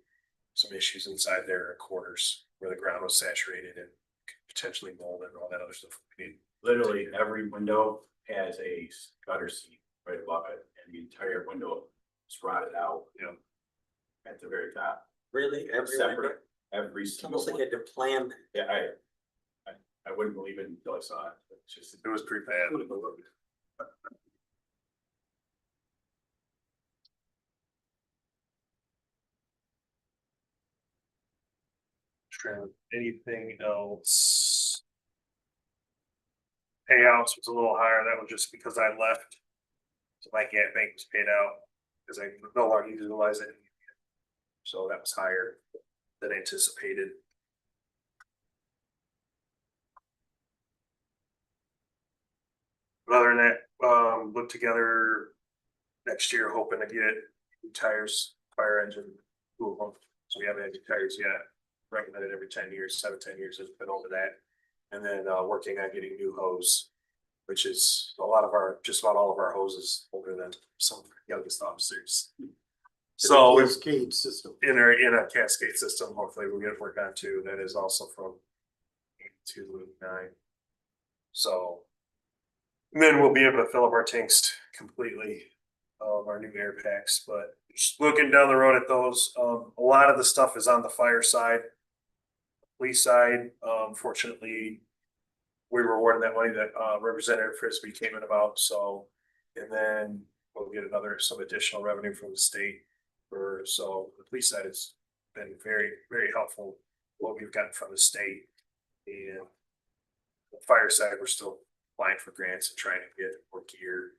some issues inside their quarters where the ground was saturated and potentially mold and all that other stuff. Literally every window has a gutter seat right above it, and the entire window is rotted out. You know, At the very top, Really? Every separate, every It's single almost like one. you had to plan. Yeah, I wouldn't believe it until I saw it. It's just. it was pretty bad. Anything else? Payouts was a little higher, that was just because I left. So my Gap Bank was paid out, because I no longer utilize it. So that was higher than anticipated. But other than that, look together next year, hoping to get new tires, fire engine, two of them. So we haven't had new tires yet. Recommended every 10 years, 7-10 years has been over that. And then working on getting new hose, which is just about all of our hoses older than some of the youngest officers. So we've Cascade system. in a cascade system, hopefully we'll get work on too. That is also from 289. So. And then we'll be able to fill up our tanks completely, our new air packs, but just looking down the road at those, a lot of the stuff is on the fire side. Police side, fortunately, we were awarded that money that Representative Frisbee came in about, so. And then we'll get some additional revenue from the state so the police side has been very, very helpful, what we've gotten from the state. And the fire side, we're still applying for grants and trying to get more gear,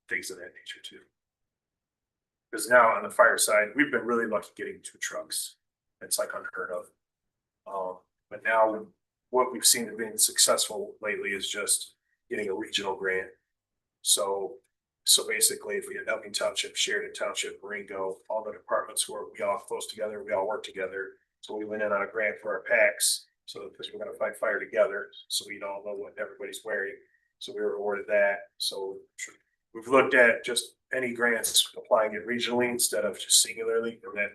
things of that nature too. Because now on the fire side, we've been really lucky getting 2 trucks. It's like unheard of. But now what we've seen being successful lately is just getting a regional grant. So basically, if we had Elgin Township, Sheridan Township, Marengo, all the departments where we all close together, we all work together. So we went in on a grant for our packs. So because we're gonna fight fire together, so we all know what everybody's wearing. So we were awarded that. So we've looked at just any grants, applying it regionally instead of just singularly, and then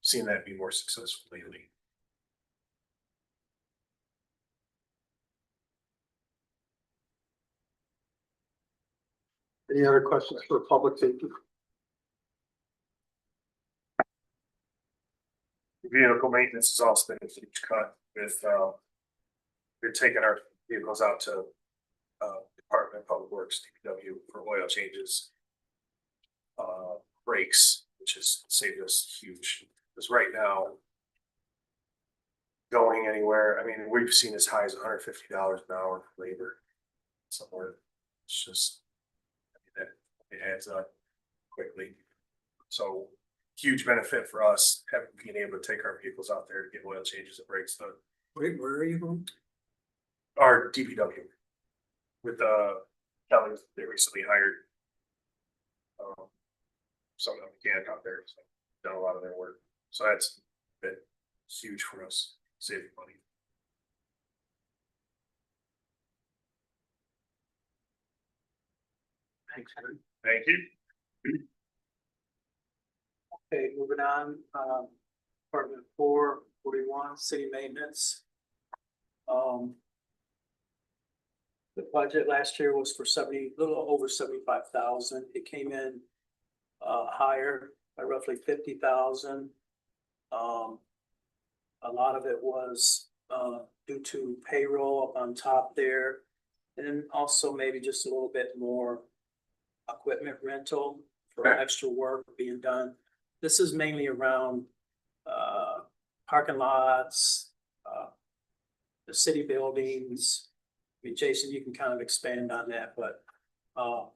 seeing that be more successful lately. Any other questions for public safety? Vehicle maintenance has also been a huge cut with, we're taking our vehicles out to, Department of Public Works, DPW, for oil changes. Brakes, which has saved us huge, because right now, going anywhere, I mean, we've seen as high as $150 an hour for labor somewhere. It's just, I mean, it adds up quickly. So huge benefit for us being able to take our vehicles out there to get oil changes and brakes done. Wait, where are you going? Our DPW with Kelly, they recently hired some of them mechanic out there, so done a lot of their work. So that's been huge for us, saving money. Thanks, Henry. Thank you. Okay, moving on, Department 441, city maintenance. The budget last year was for little over 75,000. It came in higher by roughly 50,000. A lot of it was due to payroll up on top there, and also maybe just a little bit more equipment rental for extra work being done. This is mainly around parking lots, the city buildings. I mean, Jason, you can kind of expand on that, but I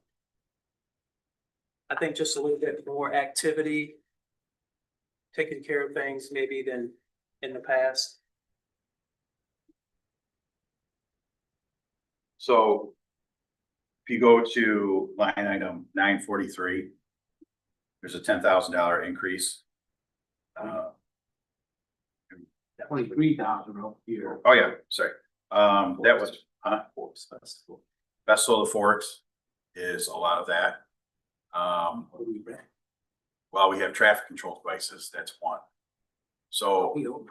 think just a little bit more activity, taking care of things maybe than in the past. So if you go to line item 943, there's a $10,000 increase. 23,000 up here. Oh yeah, sorry. That was Festival of the Forks is a lot of that. Well, we have traffic control devices, that's one. So, no,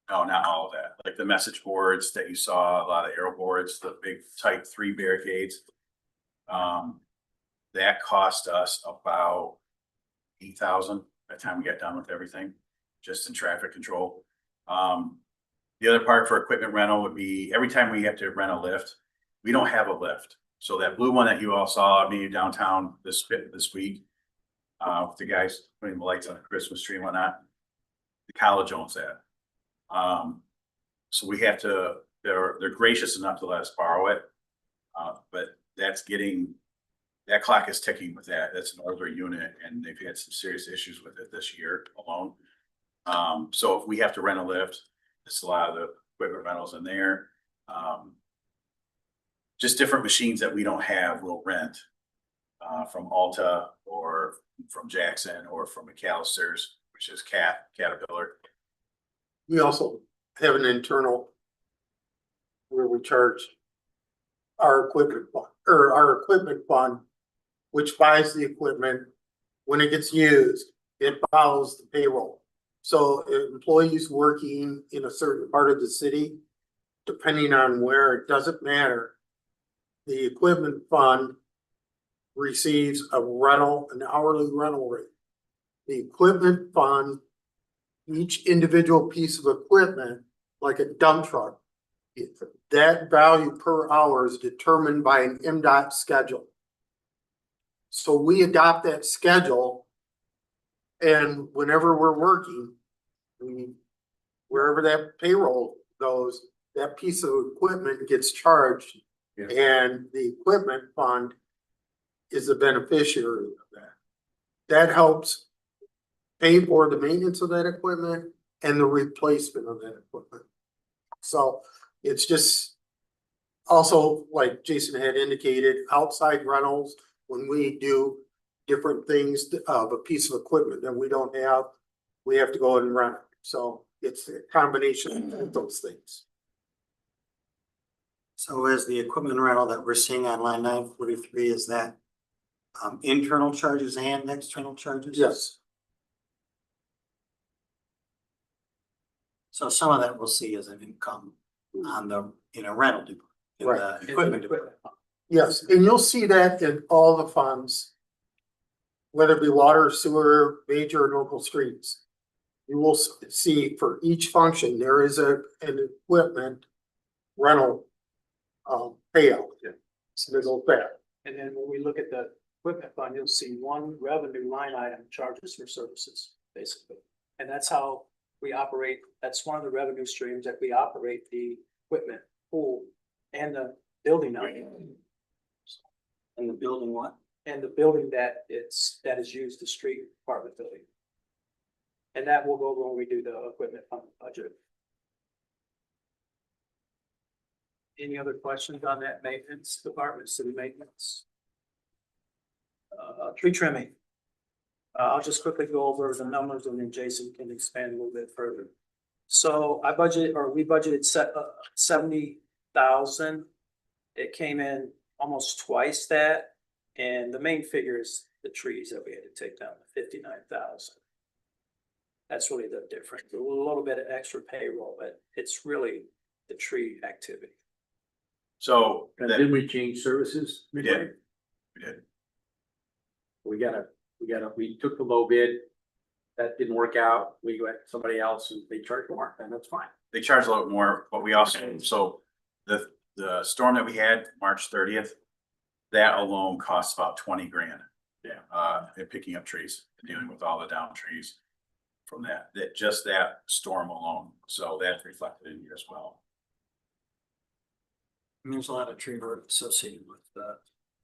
not all of that, like the message boards that you saw, a lot of arrow boards, the big type 3 barricades. That cost us about 8,000 by the time we got done with everything, just in traffic control. The other part for equipment rental would be every time we have to rent a lift, we don't have a lift. So that blue one that you all saw me downtown this week, with the guys putting the lights on the Christmas tree and whatnot, the college owns that. So we have to, they're gracious enough to let us borrow it. But that clock is ticking with that. That's an older unit and they've had some serious issues with it this year alone. So if we have to rent a lift, it's a lot of the equipment rentals in there. Just different machines that we don't have, we'll rent from Alta or from Jackson or from McAllister's, which is Caterpillar. We also have an internal where we charge our equipment fund, which buys the equipment. When it gets used, it follows the payroll. So employees working in a certain part of the city, depending on where, it doesn't matter. The equipment fund receives a rental, an hourly rental rate. The equipment fund, each individual piece of equipment, like a dump truck, that value per hour is determined by an MDOT schedule. So we adopt that schedule, and whenever we're working, wherever that payroll goes, that piece of equipment gets charged. Yeah. And the equipment fund is the beneficiary of that. That helps pay for the maintenance of that equipment and the replacement of that equipment. So it's just also, like Jason had indicated, outside rentals, when we do different things of a piece of equipment that we don't have, we have to go and rent it. So it's a combination of those things. So is the equipment rental that we're seeing on line 943, is that internal charges and external charges? Yes, So some of that we'll see as an income on the, rental, in Right. the equipment department. yes, and you'll see that in all the funds. Whether it be water, sewer, major or local streets. You will see for each function, there is an equipment rental payout. So there's all that. And then when we look at the equipment fund, you'll see one revenue line item, charges for services, basically. And that's how we operate. That's one of the revenue streams that we operate the equipment pool and the building out. And the building what? And the building that is used, the street department building. And that will go when we do the equipment fund budget. Any other questions on that maintenance department, city maintenance? Tree trimming. I'll just quickly go over the numbers and then Jason can expand a little bit further. So we budgeted 70,000. It came in almost twice that. And the main figure is the trees that we had to take down to 59,000. That's really the difference. A little bit of extra payroll, but it's really the tree activity. So And that, did we change services? we did. We did. We took the low bid. That didn't work out. We went to somebody else and they charged more, and that's fine. They charge a little more, but we also, so the storm that we had March 30th, that alone costs about 20 grand. Yeah. In picking up trees, dealing with all the down trees from that that storm alone. So that's reflected in here as well. I mean, there's a lot of tree work associated with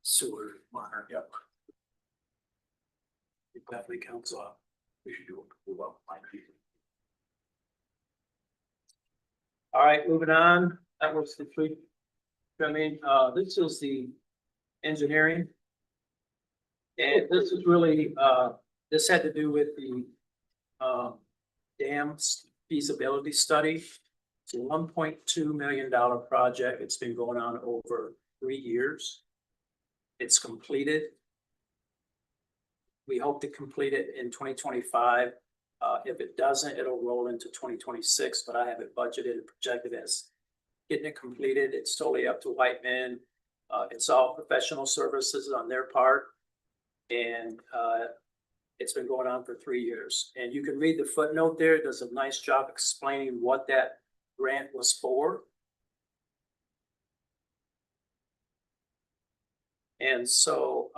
sewer, water. Yep. It definitely counts off. We should do a move up like people. All right, moving on. That was the tree trimming. This is the engineering. And this is really, this had to do with the dams feasibility study. It's a $1.2 million project. It's been going on over 3 years. It's completed. We hope to complete it in 2025. If it doesn't, it'll roll into 2026, but I have it budgeted and projected as getting it completed. It's totally up to Whiteman. It's all professional services on their part. And it's been going on for 3 years. And you can read the footnote there. It does a nice job explaining what that grant was for. And so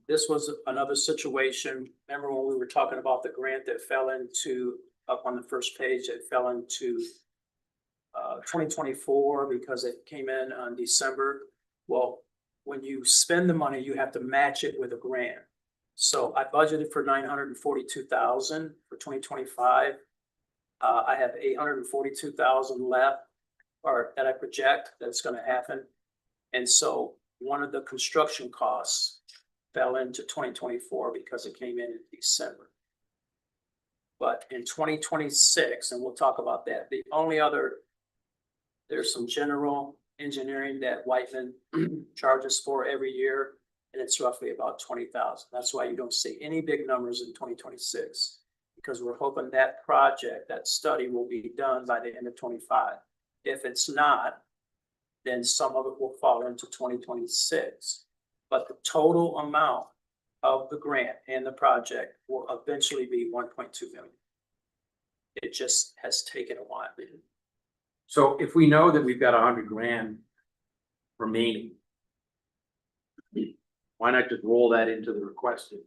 this was another situation. Remember when we were talking about the grant that fell into, up on the first page, that fell into 2024 because it came in on December. Well, when you spend the money, you have to match it with a grant. So I budgeted for 942,000 for 2025. I have 842,000 left, or that I project that's going to happen. And so one of the construction costs fell into 2024 because it came in December. But in 2026, and we'll talk about that, the only other, there's some general engineering that Whiteman charges for every year, and it's roughly about 20,000. That's why you don't see any big numbers in 2026, because we're hoping that project, that study will be done by the end of 25. If it's not, then some of it will fall into 2026. But the total amount of the grant and the project will eventually be 1.2 million. It just has taken a while. So if we know that we've got $100,000 remaining, why not just roll that into the requested?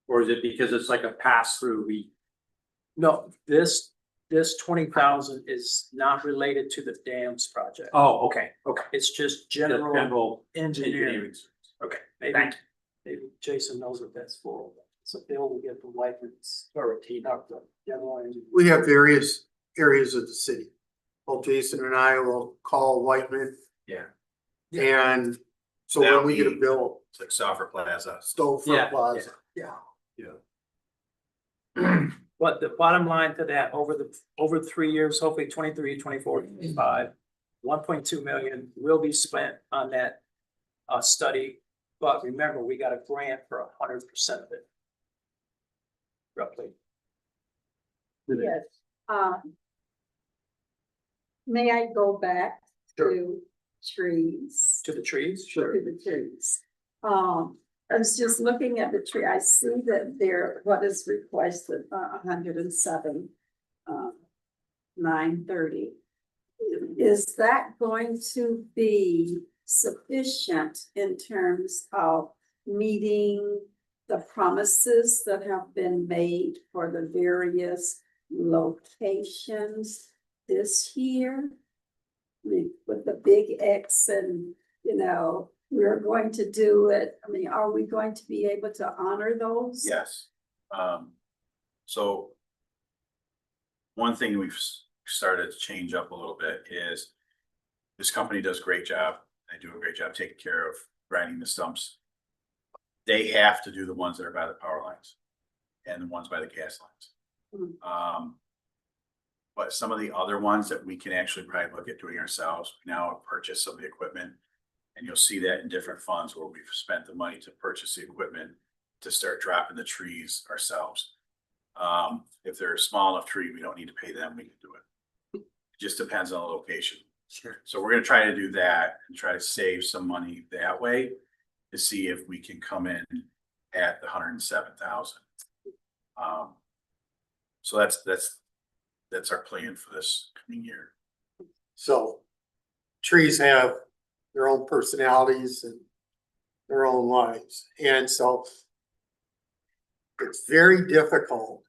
Or is it because it's like a pass through, No, this 20,000 is not related to the dams project. oh, okay, okay. It's just General general engineering. engineering. Okay, Maybe, thank you. maybe Jason knows what that's for. So Bill will get the license or not the general engineering. We have various areas of the city. Well, Jason and I will call Whiteman, Yeah, and so when we get a bill, it's like Software Plaza. Stouffer Yeah, Plaza, yeah. But the bottom line to that, over 3 years, hopefully 23, 24, 25, 1.2 million will be spent on that study. But remember, we got a grant for 100% of it. Roughly. Yes, may I go back to trees? To the trees? To the trees. I was just looking at the tree, I see that there, what is requested, 107, 930. Is that going to be sufficient in terms of meeting the promises that have been made for the various locations this year? I mean, with the big X and, we're going to do it. I mean, are we going to be able to honor those? Yes. So one thing we've started to change up a little bit is this company does a great job. They do a great job taking care of grinding the stumps. They have to do the ones that are by the power lines and the ones by the gas lines. But some of the other ones that we can actually probably look at doing ourselves, we now have purchased some of the equipment. And you'll see that in different funds where we've spent the money to purchase the equipment to start dropping the trees ourselves. If they're a small enough tree, we don't need to pay them, we can do it. It just depends on the location. Sure. So we're gonna try to do that and try to save some money that way to see if we can come in at the 107,000. So that's our plan for this coming year. So trees have their own personalities and their own lives. And so it's very difficult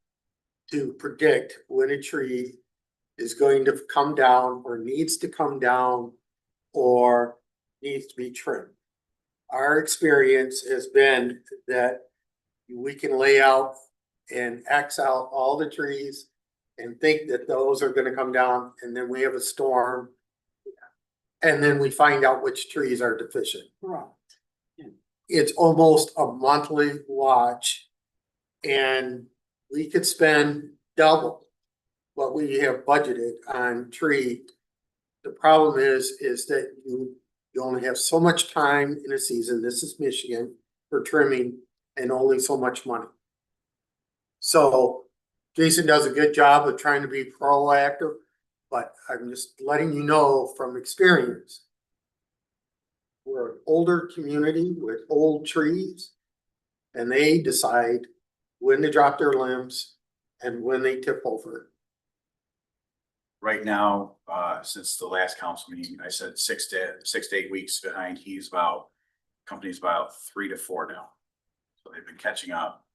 to predict when a tree is going to come down or needs to come down or needs to be trimmed. Our experience has been that we can lay out and X out all the trees and think that those are gonna come down, and then we have a storm. And then we find out which trees are deficient. Right. It's almost a monthly watch. And we could spend double what we have budgeted on tree. The problem is that you only have so much time in a season, this is Michigan, for trimming and only so much money. So Jason does a good job of trying to be proactive. But I'm just letting you know from experience. We're an older community with old trees. And they decide when to drop their limbs and when they tip over. Right now, since the last council meeting, I said 6 to 8 weeks behind. Company's about 3 to 4 now. So they've been catching up.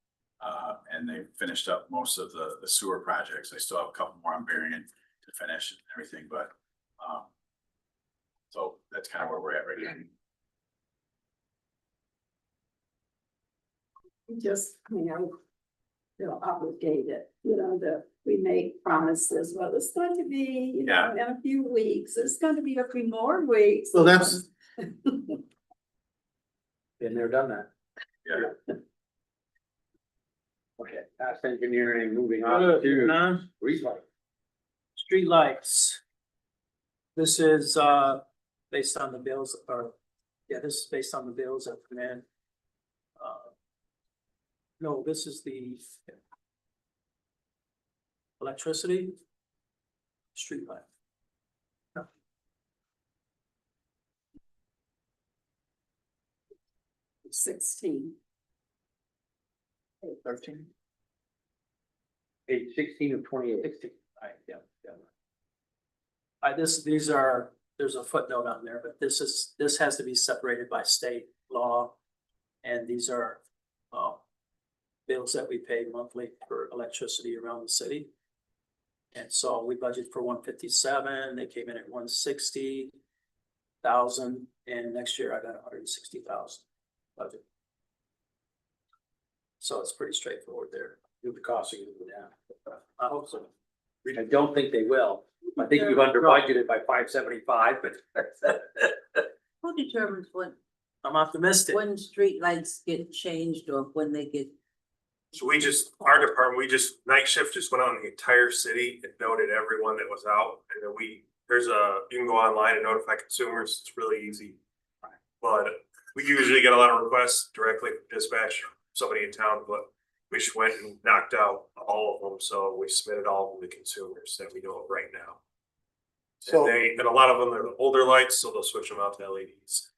And they've finished up most of the sewer projects. I still have a couple more I'm burying to finish and everything, but so that's kind of where we're at right now. Just, feel obligated, that we make promises, well, it's going to be, in a few weeks, it's going to be a few more weeks. So that's. Been there, done that. Yeah. Okay, past engineering, moving on to Street lights. This is based on the bills, this is based on the bills that come in. No, this is the electricity, street light. 16. 13. Page 16 of 28. 16. Yeah. There's a footnote on there, but this has to be separated by state law. And these are, bills that we pay monthly for electricity around the city. And so we budget for 157, they came in at 160,000, and next year I got 160,000 budget. So it's pretty straightforward there. The cost are gonna go down. I hope so. I don't think they will. I think you've under budgeted by 575, but. Who determines I'm optimistic. when streetlights get changed or when they get? So our department, night shift just went out in the entire city and noted everyone that was out. And then you can go online and notify consumers. It's really easy. But we usually get a lot of requests directly from dispatch, somebody in town, but we just went and knocked out all of them. So we submitted all of them to consumers that we know of right now. So And a lot of them are the older lights, so they'll switch them out to LEDs.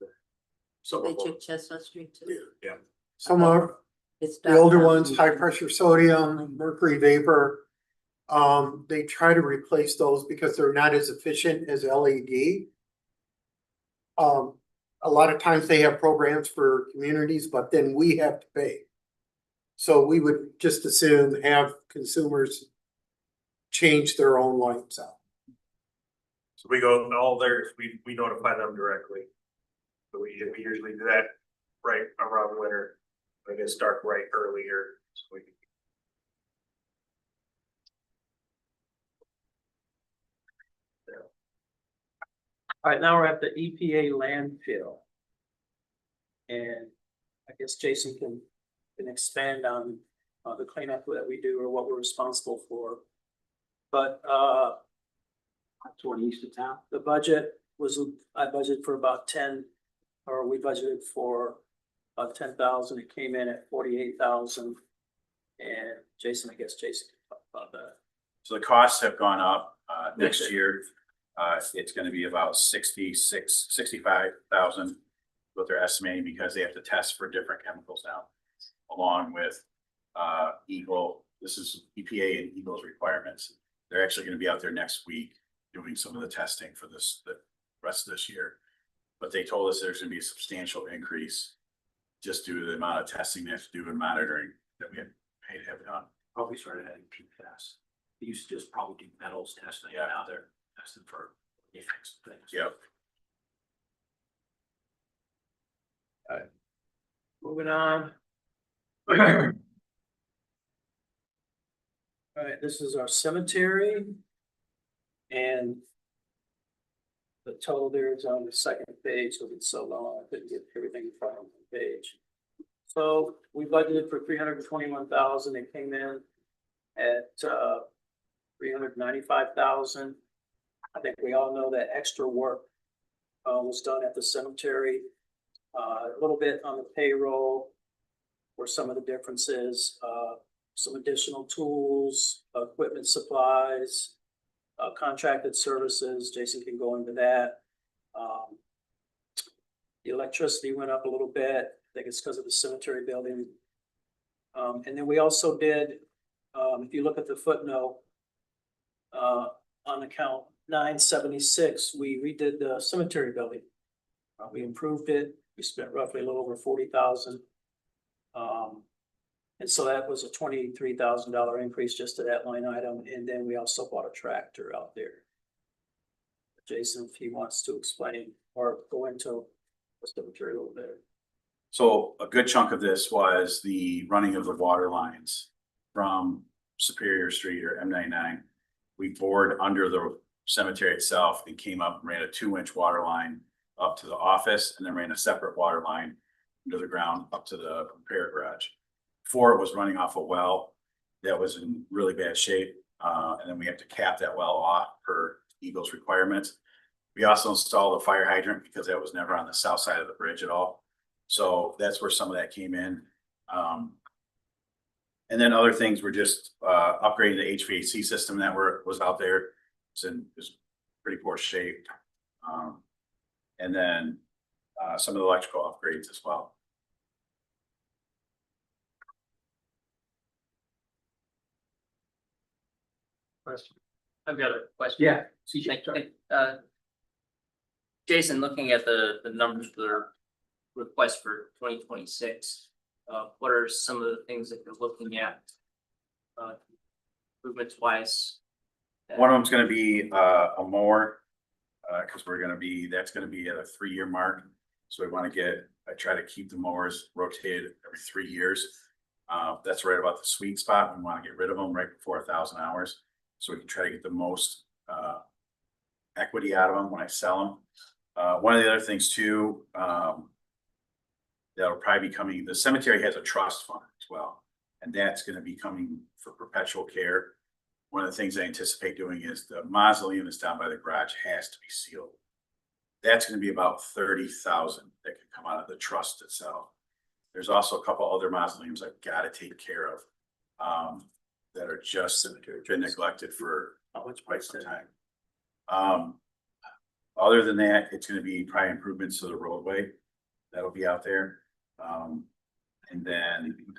Some They of them, took Chestnut Street too? yeah. some are It's the older downtown. ones, high pressure sodium, mercury vapor. They try to replace those because they're not as efficient as LED. A lot of times they have programs for communities, but then we have to pay. So we would just as soon have consumers change their own lights out. So we go all there, we notify them directly. So we usually do that right around winter, when it gets dark right earlier, so we can. All right, now we're at the EPA landfill. And I guess Jason can expand on the cleanup that we do or what we're responsible for. But Toward east of town. the budget was, I budgeted for about 10, or we budgeted for about 10,000. It came in at 48,000. And Jason, I guess Jason can talk about that. So the costs have gone up, next year, it's gonna be about 65,000. What they're estimating, because they have to test for different chemicals now, along with, Eagle, this is EPA and Eagle's requirements. They're actually gonna be out there next week doing some of the testing for the rest of this year. But they told us there's gonna be a substantial increase just due to the amount of testing they have to do and monitoring that we had paid to have done. Probably started adding PFAS. They used to just probably do metals testing, and now they're testing for defects and things. Yep. Moving on. All right, this is our cemetery. And the total there is on the second page, because it's so long, I couldn't get everything in front of the page. So we budgeted for 321,000, it came in at 395,000. I think we all know that extra work was done at the cemetery. A little bit on the payroll were some of the differences, some additional tools, equipment supplies, contracted services. Jason can go into that. The electricity went up a little bit. I think it's because of the cemetery building. And then we also did, if you look at the footnote, on account 976, we redid the cemetery building. We improved it. We spent roughly a little over 40,000. And so that was a $23,000 increase just to that line item. And then we also bought a tractor out there. Jason, if he wants to explain or go into the cemetery a little bit. So a good chunk of this was the running of the water lines from Superior Street or M99. We bored under the cemetery itself and came up and ran a 2-inch water line up to the office and then ran a separate water line under the ground up to the repair garage. Before it was running off a well that was in really bad shape. And then we have to cap that well off per Eagle's requirements. We also installed a fire hydrant because that was never on the south side of the bridge at all. So that's where some of that came in. And then other things were just upgrading the HVAC system that was out there. It's in pretty poor shape. And then some of the electrical upgrades as well. Question. I've got a question. Yeah. Jason, looking at the numbers for the request for 2026, what are some of the things that you're looking at? Improvements wise? One of them's gonna be a mower, cause that's gonna be at a 3-year mark. So we wanna I try to keep the mowers rotated every 3 years. That's right about the sweet spot. We wanna get rid of them right before 1,000 hours. So we can try to get the most equity out of them when I sell them. One of the other things too, that'll probably be coming, the cemetery has a trust fund as well. And that's gonna be coming for perpetual care. One of the things I anticipate doing is the mausoleum that's down by the garage has to be sealed. That's gonna be about 30,000 that can come out of the trust itself. There's also a couple other mausoleums I've gotta take care of, that are just been neglected for quite some time. Other than that, it's gonna be probably improvements to the roadway that'll be out there. And then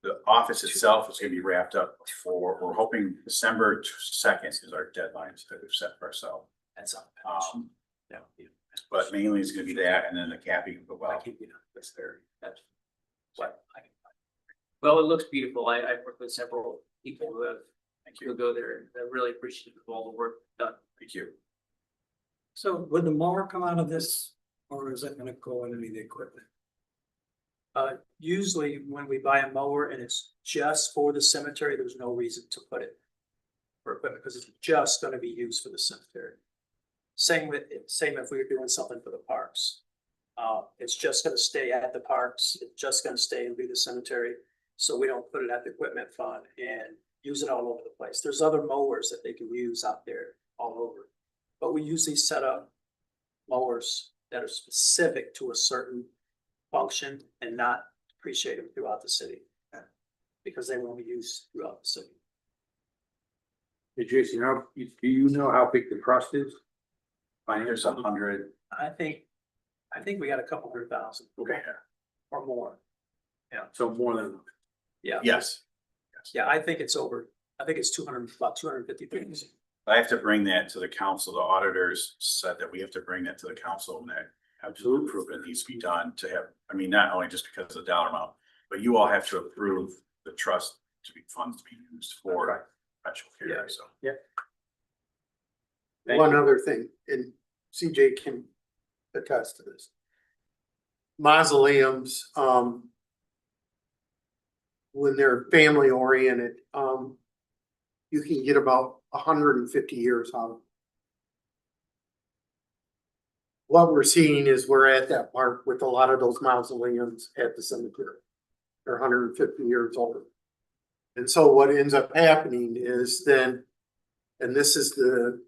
the office itself is gonna be wrapped up we're hoping December 2nd is our deadline that we've set for ourselves. That's up. Yeah. But mainly it's gonna be that, and then the capping of the well. That's there. Well, it looks beautiful. I've worked with several people who have, Thank who you. go there, and they're really appreciative of all the work done. Thank you. So would the mower come out of this, or is that gonna go into the equipment? Usually when we buy a mower and it's just for the cemetery, there's no reason to put it for equipment, because it's just gonna be used for the cemetery. Same if we were doing something for the parks. It's just gonna stay at the parks, it's just gonna stay and be the cemetery, so we don't put it at the equipment fund and use it all over the place. There's other mowers that they can use out there all over. But we usually set up mowers that are specific to a certain function and not appreciate them throughout the city. Because they won't be used throughout the city. Hey, Jason, do you know how big the trust is? There's 100. I think we got a couple 100,000. Okay. Or more. So more than. Yeah. Yes. Yeah, I think it's about 250,000. I have to bring that to the council. The auditors said that we have to bring that to the council, and that absolute improvement needs to be done to have, I mean, not only just because of the dollar amount, but you all have to approve the trust to be funds to be used for perpetual care, so. Yeah. One other thing, and CJ can attest to this. Mausoleums, when they're family oriented, you can get about 150 years out of them. What we're seeing is we're at that mark with a lot of those mausoleums at the cemetery. They're 150 years old. And so what ends up happening is then, and this is the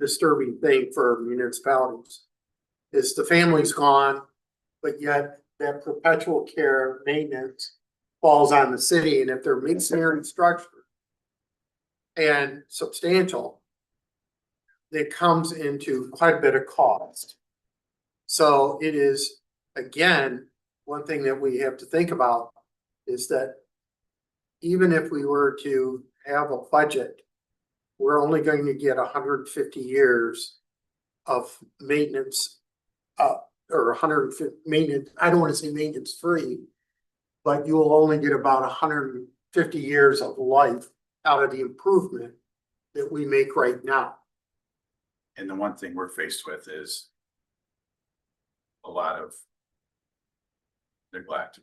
disturbing thing for municipalities, is the family's gone, but yet that perpetual care maintenance falls on the city, and if they're masonry structure and substantial, it comes into quite a bit of cost. So it is, again, one thing that we have to think about is that even if we were to have a budget, we're only going to get 150 years of maintenance, or 150 maintenance, I don't want to say maintenance free, but you will only get about 150 years of life out of the improvement that we make right now. And the one thing we're faced with is a lot of neglect.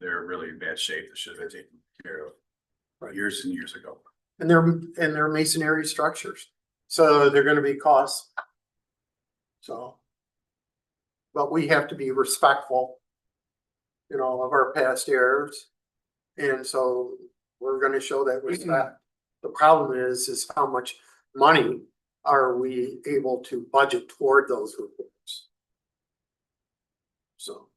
They're really in bad shape. That should have been taken care of years and years ago. And they're masonry structures, so they're gonna be costs. So. But we have to be respectful, of our past errors. And so we're gonna show that respect. The problem is how much money are we able to budget toward those reports? So.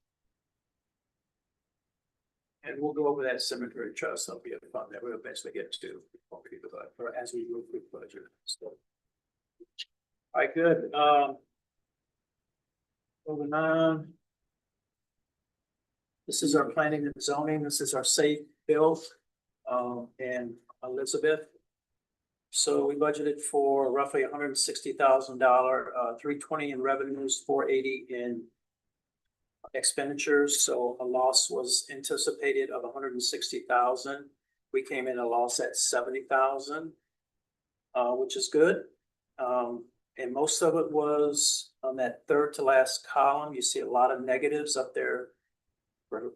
And we'll go over that cemetery trust. That'll be a fun that we'll eventually get to before we do the budget, or as we move through the budget. So. All right, good. Moving on. This is our planning and zoning. This is our safe bill. And Elizabeth, So we budgeted for roughly $160,000, 320 in revenues, 480 in expenditures, so a loss was anticipated of 160,000. We came in a loss at 70,000, which is good. And most of it was on that third to last column. You see a lot of negatives up there for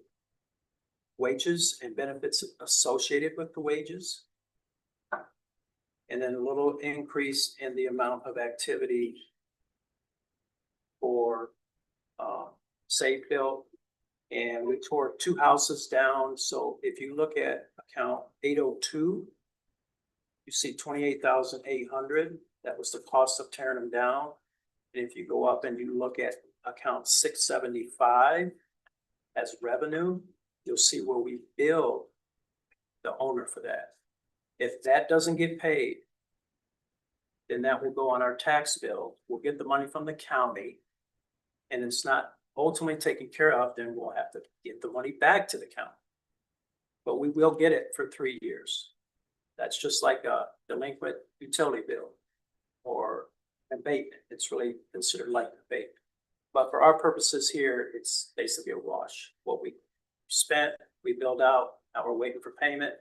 wages and benefits associated with the wages. And then a little increase in the amount of activity for Safe Built. And we tore 2 houses down. So if you look at account 802, you see 28,800. That was the cost of tearing them down. And if you go up and you look at account 675 as revenue, you'll see where we bill the owner for that. If that doesn't get paid, then that will go on our tax bill. We'll get the money from the county. And it's not ultimately taken care of, then we'll have to get the money back to the county. But we will get it for 3 years. That's just like a delinquent utility bill or abatement. It's really considered like an abatement. But for our purposes here, it's basically a wash. What we spent, we billed out, now we're waiting for payment.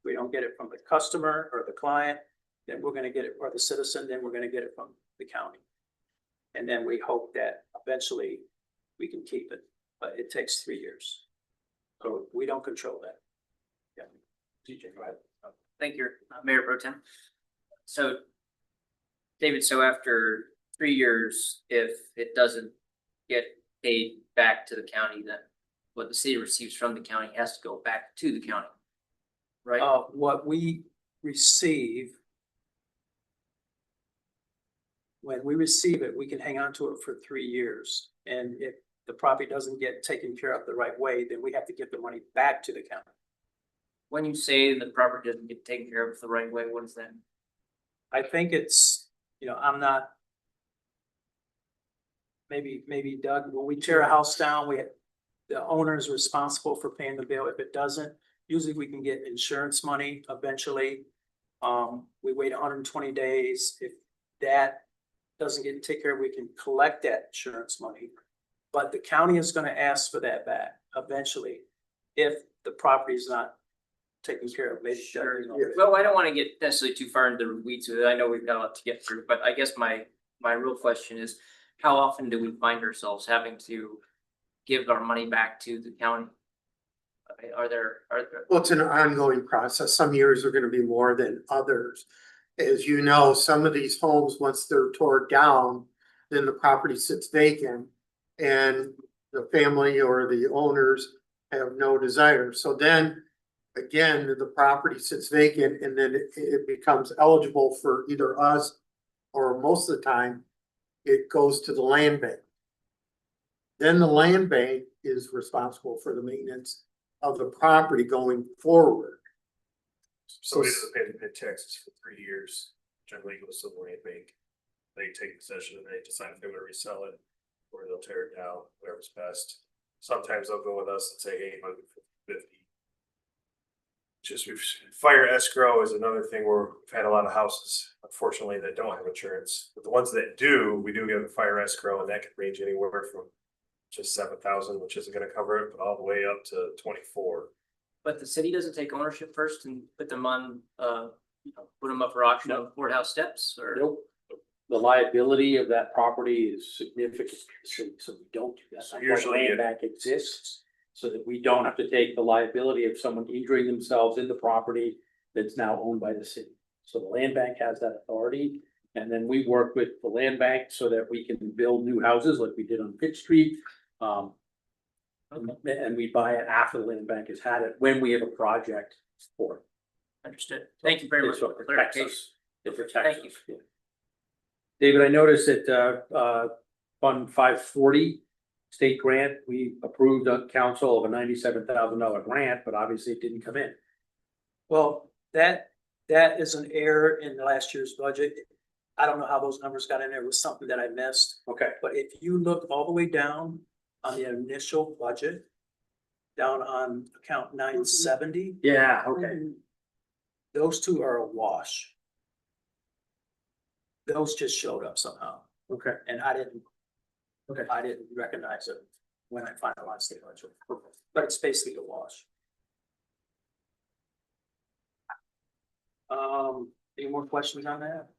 We don't get it from the customer or the client, then we're gonna get it, or the citizen, then we're gonna get it from the county. And then we hope that eventually we can keep it, but it takes 3 years. So we don't control that. Yeah. DJ, go ahead. Thank you, Mayor Pro Tem. So, David, so after 3 years, if it doesn't get paid back to the county, then what the city receives from the county has to go back to the county, right? What we receive, when we receive it, we can hang on to it for 3 years. And if the property doesn't get taken care of the right way, then we have to give the money back to the county. When you say the property doesn't get taken care of the right way, what is that? I think it's, I'm not. Maybe Doug, when we tear a house down, the owner is responsible for paying the bill. If it doesn't, usually we can get insurance money eventually. We wait 120 days. If that doesn't get taken care of, we can collect that insurance money. But the county is gonna ask for that back eventually if the property is not taken care of. Maybe Sure. Doug, Well, I don't want to get necessarily too far into the weeds with it. I know we've got a lot to get through, but I guess my real question is, how often do we find ourselves having to give our money back to the county? Are there? Well, it's an ongoing process. Some years are gonna be more than others. As you know, some of these homes, once they're torn down, then the property sits vacant. And the family or the owners have no desire. So then, again, the property sits vacant and then it becomes eligible for either us or most of the time, it goes to the land bank. Then the land bank is responsible for the maintenance of the property going forward. Somebody doesn't pay taxes for 3 years, generally goes to the land bank. They take possession and they decide if they want to resell it, or they'll tear it down, whatever's best. Sometimes they'll go with us and say, hey, I'm 50. Just fire escrow is another thing where we've had a lot of houses, unfortunately, that don't have insurance. But the ones that do, we do give a fire escrow, and that can range anywhere from just 7,000, which isn't gonna cover it, but all the way up to 24. But the city doesn't take ownership first and put them on, put them up for auction on courthouse steps, or? Nope. The liability of that property is significant, so we don't do that. So That's why usually land bank exists, so that we don't have to take the liability of someone injuring themselves in the property that's now owned by the city. So the land bank has that authority, and then we work with the land bank so that we can build new houses like we did on Pitt Street. And we buy it after the land bank has had it, when we have a project for it. Understood. Thank you very much So for it the protects clarification. us. It protects Thank you. us, yeah. David, I noticed that Fund 540 state grant, we approved on council of a $97,000 grant, but obviously it didn't come in. Well, that is an error in last year's budget. I don't know how those numbers got in there. It was something that I missed. Okay. But if you look all the way down on the initial budget, down on account 970, Yeah, okay. those two are a wash. those just showed up somehow, Okay. and I didn't. Okay. I didn't recognize it when I finalized the budget, but it's basically a wash. Any more questions on that?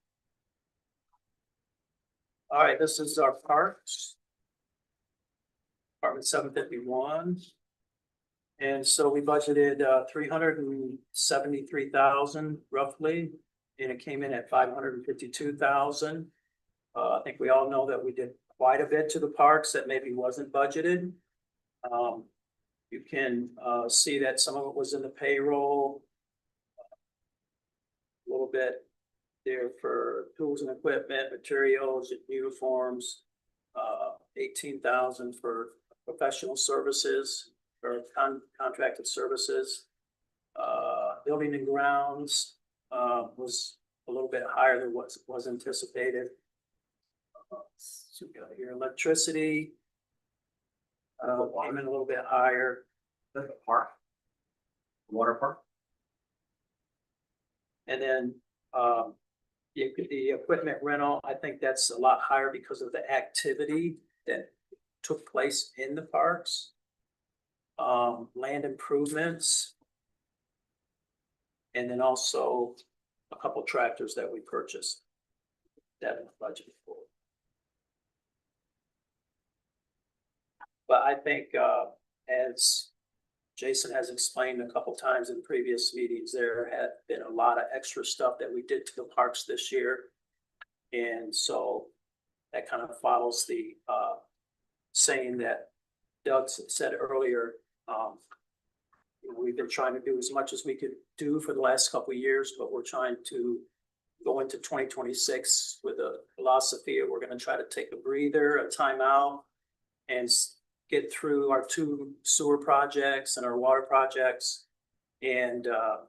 All right, this is our parks. Department 751. And so we budgeted 373,000 roughly, and it came in at 552,000. I think we all know that we did quite a bit to the parks that maybe wasn't budgeted. You can see that some of it was in the payroll. A little bit there for tools and equipment, materials, and uniforms. 18,000 for professional services or contracted services. Building and grounds was a little bit higher than what was anticipated. So we got here electricity. Came in a little bit higher. The park. Water park. And then the equipment rental, I think that's a lot higher because of the activity that took place in the parks. Land improvements. And then also a couple tractors that we purchased. That in the budget for. But I think as Jason has explained a couple times in previous meetings, there had been a lot of extra stuff that we did to the parks this year. And so that kind of follows the saying that Doug said earlier. We've been trying to do as much as we could do for the last couple of years, but we're trying to go into 2026 with a philosophy of we're going to try to take a breather, a timeout, and get through our 2 sewer projects and our water projects, and kind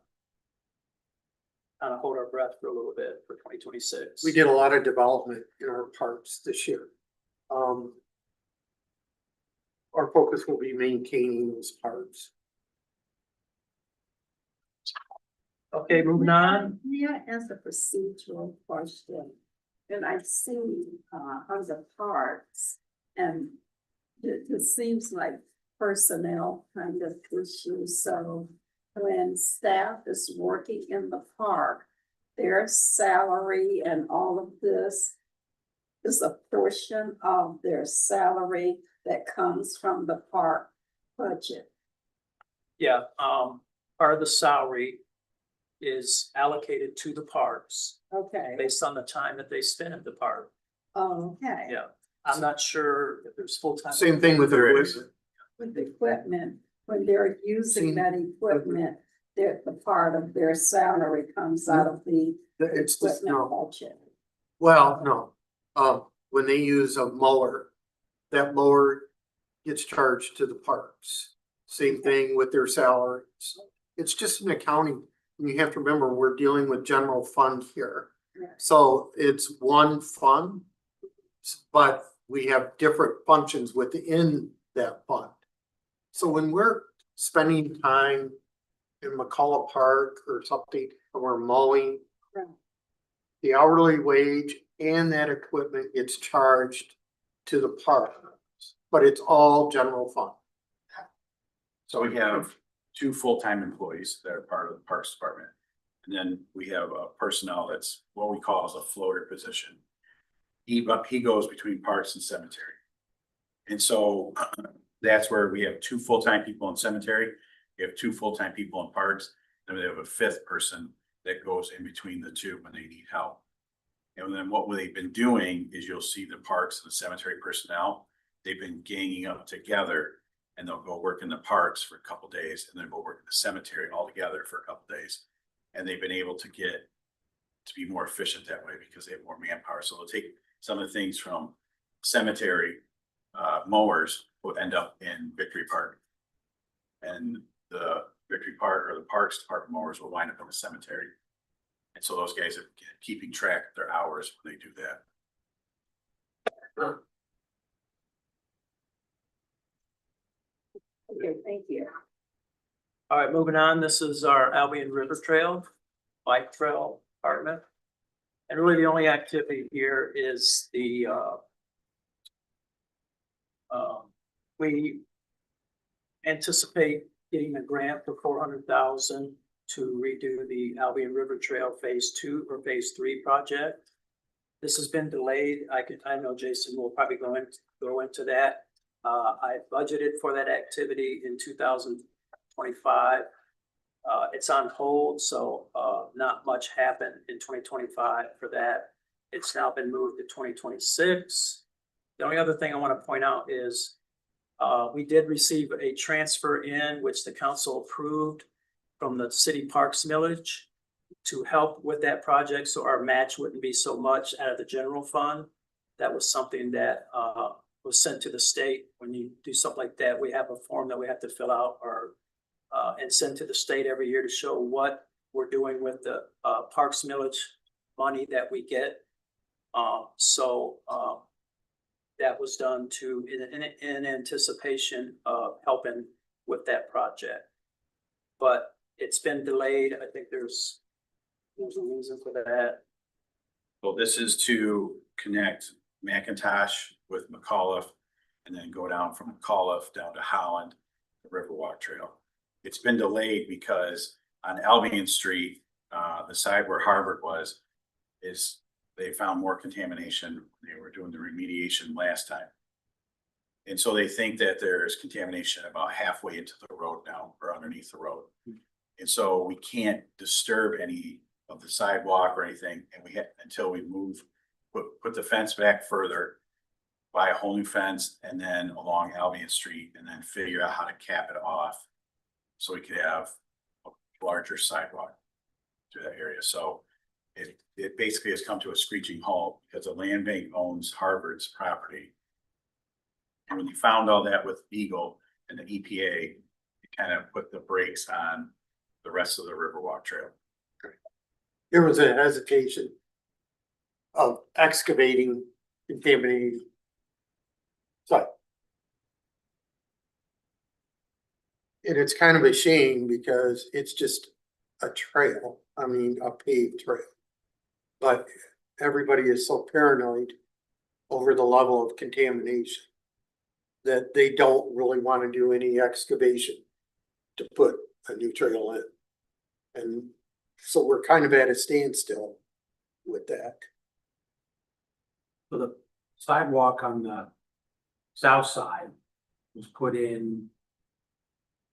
of hold our breath for a little bit for 2026. We did a lot of development in our parks this year. Our focus will be maintaining those parks. Okay, moving on. May I ask a procedural question? And I see under parks, and it seems like personnel kind of issues. So when staff is working in the park, their salary and all of this is a portion of their salary that comes from the park budget. Yeah, part of the salary is allocated to the parks Okay, based on the time that they spend at the park. okay. Yeah, I'm not sure if there's full-time. Same thing with the equipment. With the equipment, when they're using Seen- that equipment, the part of their salary comes out of the It's just, equipment no, budget. well, no, when they use a mower, that mower gets charged to the parks. Same thing with their salaries. It's just an accounting, and you have to remember, we're dealing with general fund here. Right. So it's one fund, but we have different functions within that fund. So when we're spending time in McCullough Park or something, and we're mowing, Right. the hourly wage and that equipment gets charged to the park, but it's all general fund. So we have 2 full-time employees that are part of the Parks Department. And then we have a personnel that's what we call as a floater position. He goes between parks and cemetery. And so that's where we have 2 full-time people in cemetery. We have 2 full-time people in parks. Then we have a 5th person that goes in between the 2 when they need help. And then what they've been doing is you'll see the parks and the cemetery personnel, they've been ganging up together, and they'll go work in the parks for a couple days and then go work in the cemetery all together for a couple days. And they've been able to get to be more efficient that way because they have more manpower. So they'll take some of the things from cemetery mowers will end up in Victory Park. And the Victory Park or the Parks Department mowers will wind up in the cemetery. And so those guys are keeping track of their hours when they do that. Okay, thank you. All right, moving on. This is our Albion River Trail, bike trail department. And really the only activity here is the, we anticipate getting a grant for 400,000 to redo the Albion River Trail Phase 2 or Phase 3 project. This has been delayed. I know Jason will probably go into that. I budgeted for that activity in 2025. It's on hold, so not much happened in 2025 for that. It's now been moved to 2026. The only other thing I want to point out is we did receive a transfer in which the council approved from the city parks millage to help with that project, so our match wouldn't be so much out of the general fund. That was something that was sent to the state. When you do something like that, we have a form that we have to fill out or and send to the state every year to show what we're doing with the parks millage money that we get. That was done in anticipation of helping with that project. But it's been delayed. I think there's a reason for that. Well, this is to connect McIntosh with McAuliffe and then go down from McAuliffe down to Holland, the Riverwalk Trail. It's been delayed because on Albion Street, the side where Harvard was, is they found more contamination. They were doing the remediation last time. And so they think that there's contamination about halfway into the road now or underneath the road. And so we can't disturb any of the sidewalk or anything. And until we put the fence back further, buy a whole new fence and then along Albion Street and then figure out how to cap it off. So we could have a larger sidewalk to that area. So it basically has come to a screeching halt because the land bank owns Harvard's property. And when you found all that with Eagle and the EPA, it kind of put the brakes on the rest of the Riverwalk Trail. There was a hesitation of excavating contaminated site. And it's kind of a shame because it's just a trail, I mean, a paved trail. But everybody is so paranoid over the level of contamination that they don't really want to do any excavation to put a new trail in. And so we're kind of at a standstill with that. So the sidewalk on the south side was put in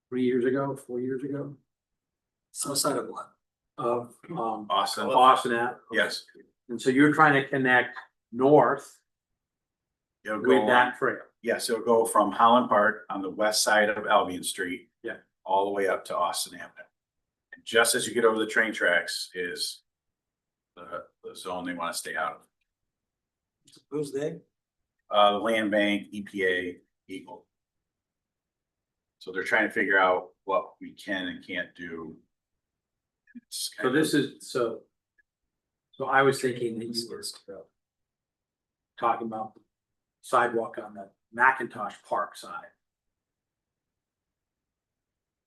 3 years ago, 4 years ago. South side of what? Of Austin. Austin. Yes. And so you're trying to connect north It'll go with that trail. Yes, it'll go from Holland Park on the west side of Albion Street. Yeah. All the way up to Austin Avenue. And just as you get over the train tracks is the zone they want to stay out of. Who's they? The land bank, EPA, Eagle. So they're trying to figure out what we can and can't do. It's So kind this of- is, so I was thinking that you were talking about sidewalk on the McIntosh Park side.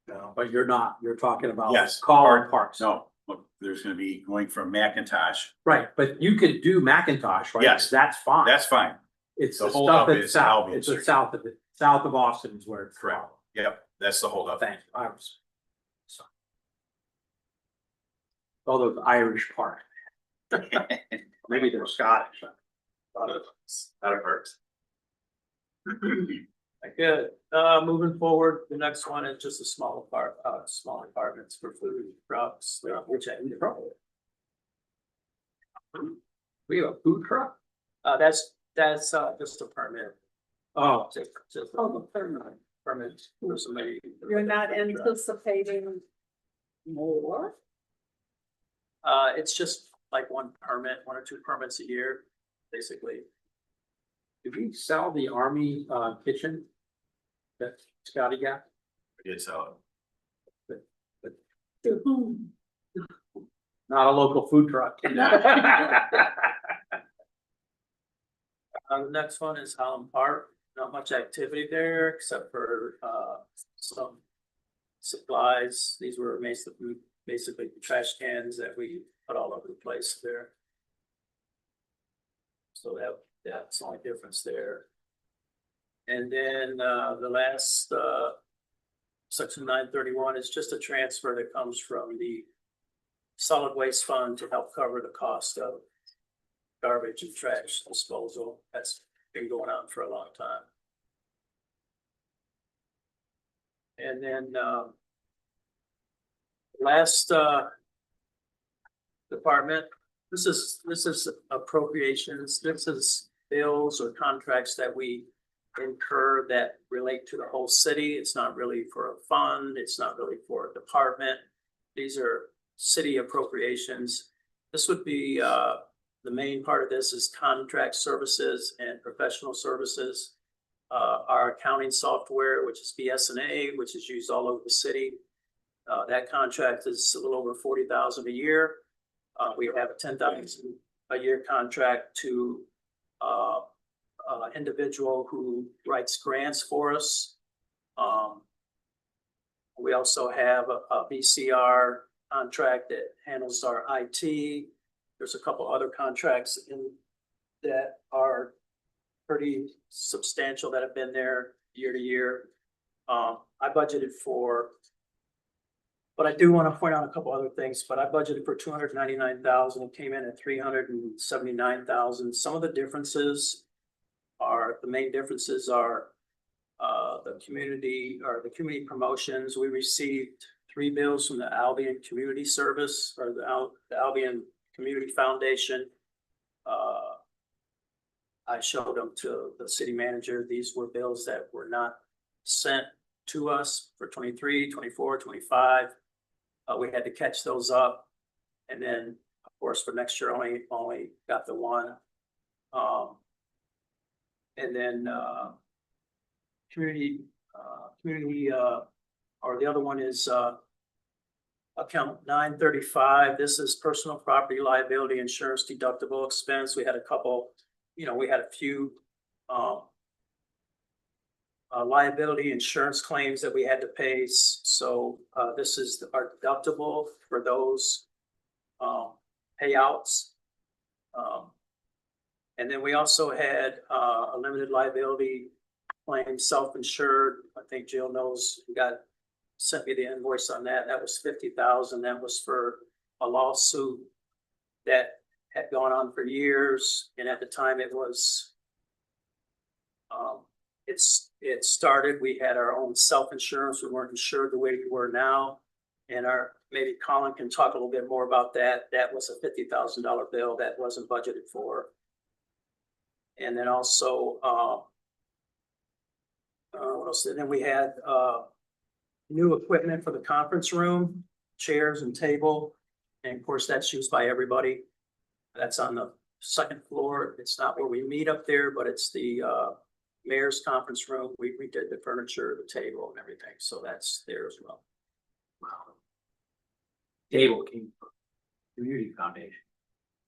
But you're not, you're talking about. Yes. Collin Park. No, look, there's gonna be going from McIntosh. Right, but you could do McIntosh, right? Yes. That's fine. That's fine. It's the the holdup stuff that's is south, Albion it's the Street. south of it, south of Austin is where it's. Correct. Yep, that's the holdup. Thank you, I was. Sorry. All those Irish Park. Maybe they're Scottish. Not a hurt. Good. Moving forward, the next one is just a small apartments for food trucks, which I need to. We have a food truck? That's just a permit. Oh, Just Oh, the permit. permit for somebody. You're not anticipating more? It's just like one or two permits a year, basically. did we sell the army kitchen? That Scotty got? We did sell it. To whom? Not a local food truck. The next one is Holland Park. Not much activity there except for some supplies. These were basically trash cans that we put all over the place there. So that's the only difference there. And then, the last, section 931 is just a transfer that comes from the solid waste fund to help cover the cost of garbage and trash disposal. That's been going on for a long time. And then, last, department, this is appropriations. This is bills or contracts that we incur that relate to the whole city. It's not really for a fund. It's not really for a department. These are city appropriations. This would be, the main part of this is contract services and professional services. Our accounting software, which is BSNA, which is used all over the city. That contract is a little over 40,000 a year. We have a 10,000 a year contract to individual who writes grants for us. We also have a BCR contract that handles our IT. There's a couple other contracts that are pretty substantial that have been there year to year. I budgeted for, but I do want to point out a couple other things, but I budgeted for 299,000. It came in at 379,000. Some of the differences are, the main differences are the community promotions. We received 3 bills from the Albion Community Service or the Albion Community Foundation. I showed them to the city manager. These were bills that were not sent to us for 23, 24, 25. We had to catch those up. And then, of course, for next year, only got the one. And then community, or the other one is account 935. This is personal property liability insurance deductible expense. We had a couple, we had a few liability insurance claims that we had to pay. So this is our deductible for those payouts. And then we also had a limited liability claim, self-insured. I think Jill knows, sent me the invoice on that. That was 50,000. That was for a lawsuit that had gone on for years. And at the time it was, it started, we had our own self-insurance. We weren't insured the way we were now. And maybe Colin can talk a little bit more about that. That was a $50,000 bill that wasn't budgeted for. And then also, what else? And then we had new equipment for the conference room, chairs and table. And of course, that's used by everybody. That's on the second floor. It's not where we meet up there, but it's the mayor's conference room. We redid the furniture, the table and everything. So that's there as well. Wow. Table came from Community Foundation.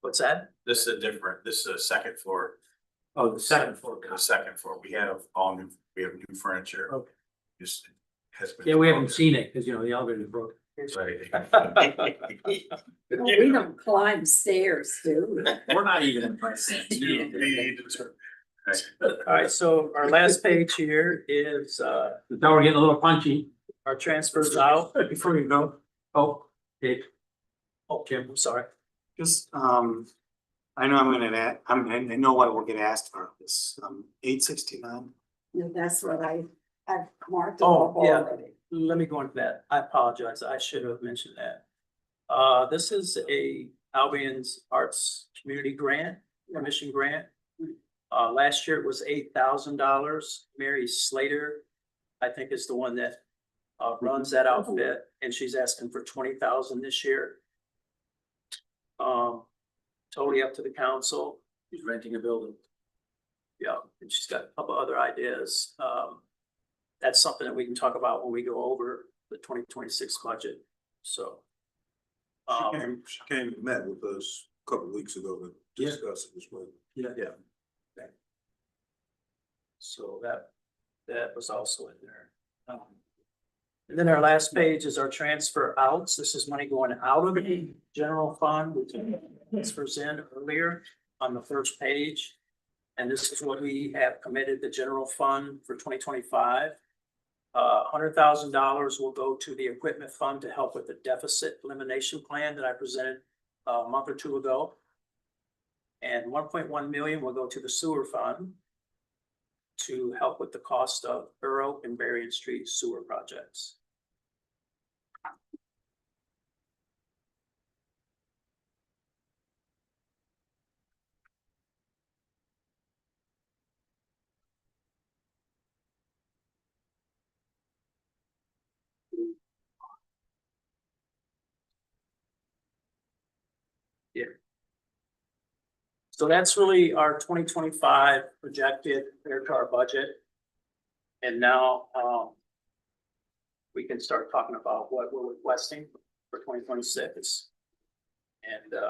What's that? This is a second floor. Oh, the second floor. The second floor, we have new furniture. Okay. Just has been. Yeah, we haven't seen it because, the elevator is broken. Right. We don't climb stairs, do we? We're not even in price. All right, so our last page here is Now we're getting a little punchy. our transfers out. Before you go, Dave. Oh, Jim, I'm sorry. Just, I know I know what we'll get asked for this, 869. Yeah, that's what I've marked Oh, off yeah. already. Let me go into that. I apologize. I should have mentioned that. This is a Albion's Arts Community Grant, Mission Grant. Last year it was $8,000. Mary Slater, I think, is the one that runs that outfit, and she's asking for 20,000 this year. Totally up to the council. He's renting a building. Yeah, and she's got a couple other ideas. That's something that we can talk about when we go over the 2026 budget. So. She came and met with us a couple of weeks ago to discuss it as well. Yeah. So that was also in there. And then our last page is our transfer outs. This is money going out of the general fund, which transfers in earlier on the first page. And this is what we have committed the general fund for 2025. $100,000 will go to the equipment fund to help with the deficit elimination plan that I presented a month or two ago. And 1.1 million will go to the sewer fund to help with the cost of Borough and Berrien Street sewer projects. So that's really our 2025 projected compared to our budget. And now, we can start talking about what we're requesting for 2026. And,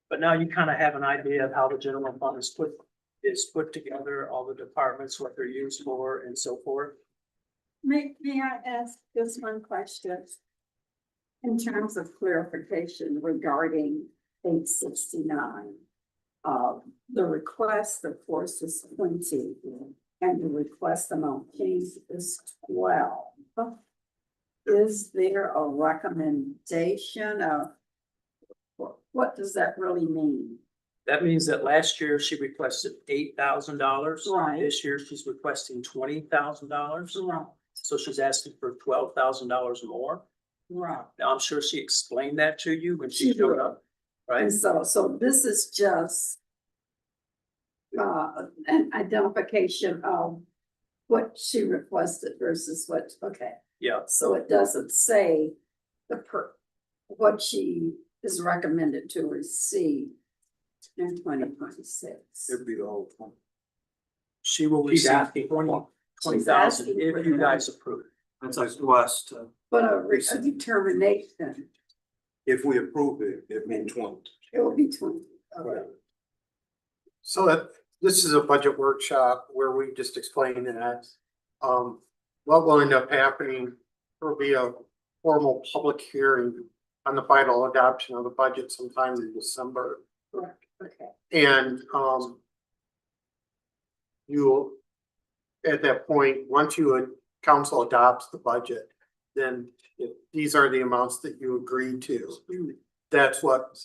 but now you kind of have an idea of how the general fund is put together, all the departments, what they're used for and so forth. May I ask this one question? In terms of clarification regarding 869. The request, of course, is 20, and the request amount changed is 12. Is there a recommendation of what does that really mean? That means that last year she requested $8,000. Right. This year she's requesting $20,000. Right. So she's asking for $12,000 more. Right. Now, I'm sure she explained that to you when she She showed did. up, right? And so this is just an identification of what she requested versus what, okay. Yeah, So it doesn't say what she is recommended to receive in 2026. It'd be the whole thing. she will She's receive asking for 20,000 asking if for you that. guys approve. That's up to us to, But a determination, if we approve it, it means 20. it will be 20. Okay. Right. So this is a budget workshop where we just explain that. What will end up happening, there will be a formal public hearing on the final adoption of the budget sometime in December. Correct. Okay. And, you will, at that point, once council adopts the budget, then if these are the amounts that you agree to, that's what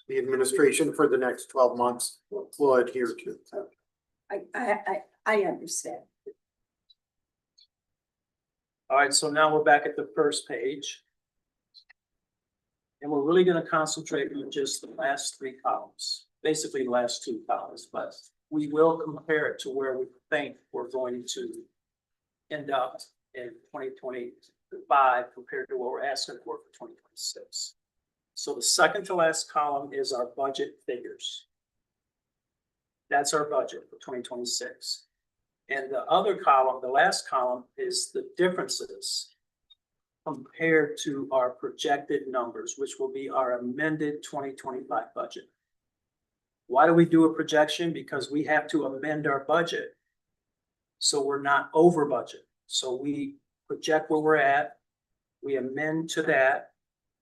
the administration for the next 12 months will adhere to. I understand. All right, so now we're back at the first page. And we're really gonna concentrate on just the last three columns, basically the last two columns, but we will compare it to where we think we're going to end up in 2025 compared to what we're asking for 2026. So the second to last column is our budget figures. That's our budget for 2026. And the other column, the last column, is the differences compared to our projected numbers, which will be our amended 2025 budget. Why do we do a projection? Because we have to amend our budget so we're not over budget. So we project where we're at, we amend to that,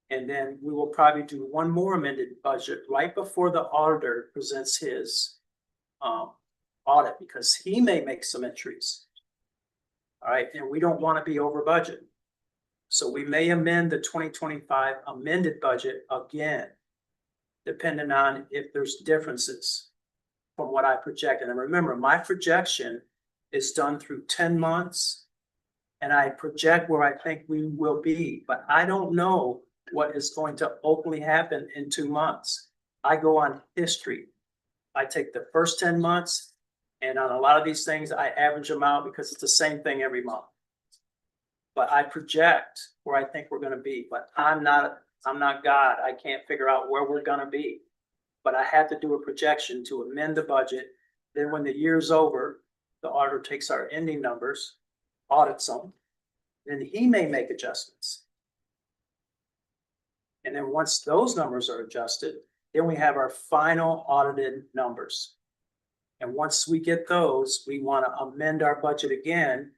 and then we will probably do one more amended budget right before the auditor presents his audit, because he may make some entries. All right, and we don't want to be over budget. So we may amend the 2025 amended budget again, depending on if there's differences from what I projected. And remember, my projection is done through 10 months, and I project where I think we will be, but I don't know what is going to openly happen in 2 months. I go on history. I take the first 10 months, and on a lot of these things, I average them out because it's the same thing every month. But I project where I think we're gonna be, but I'm not God. I can't figure out where we're gonna be. But I have to do a projection to amend the budget. Then when the year's over, the auditor takes our ending numbers, audits them, then he may make adjustments. And then once those numbers are adjusted, then we have our final audited numbers. And once we get those, we want to amend our budget again.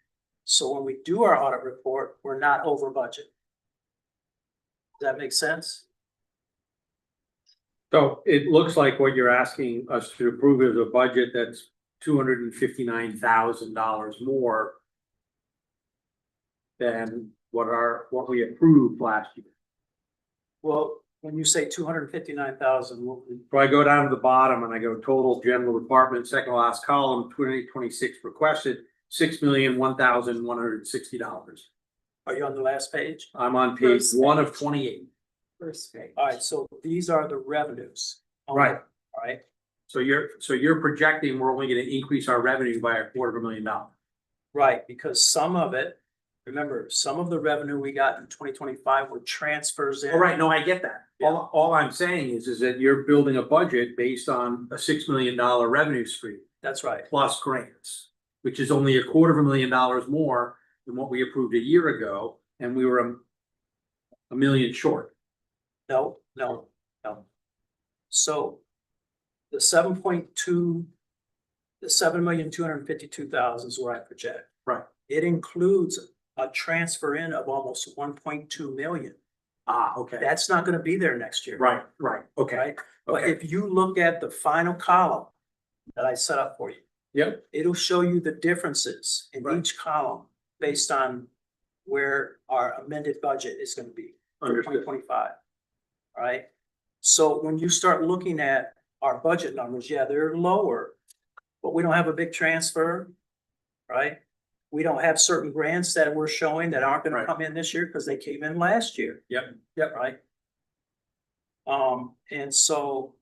So when we do our audit report, we're not over budget. Does that make sense? So it looks like what you're asking us to approve is a budget that's $259,000 more than what we approved last year. Well, when you say 259,000, So I go down to the bottom and I go total general department, second last column, 2026 requested, $6,001,160. are you on the last page? I'm on page First 1 of page. 28. First page. All right, so these are the revenues. Right. All right, So you're projecting we're only gonna increase our revenue by $250,000. right, because some of it, remember, some of the revenue we got in 2025 were transfers in. All right, no, I get that. All I'm saying is that you're building a budget based on a $6 million revenue stream That's right. plus grants, which is only $250,000 more than what we approved a year ago, and we were a million short. No. So the 7.2, the 7,252,000 is where I project. Right. It includes a transfer in of almost 1.2 million. Ah, okay. That's not gonna be there next year. Right, okay. Right? But Okay. if you look at the final column that I set up for you, Yep, it'll show you the differences in Right. each column based on where our amended budget is gonna be for understood. 2025. All right, so when you start looking at our budget numbers, yeah, they're lower, but we don't have a big transfer, right? We don't have certain grants that we're showing that aren't gonna Right. come in this year because they came in last year. Yep. Right? And so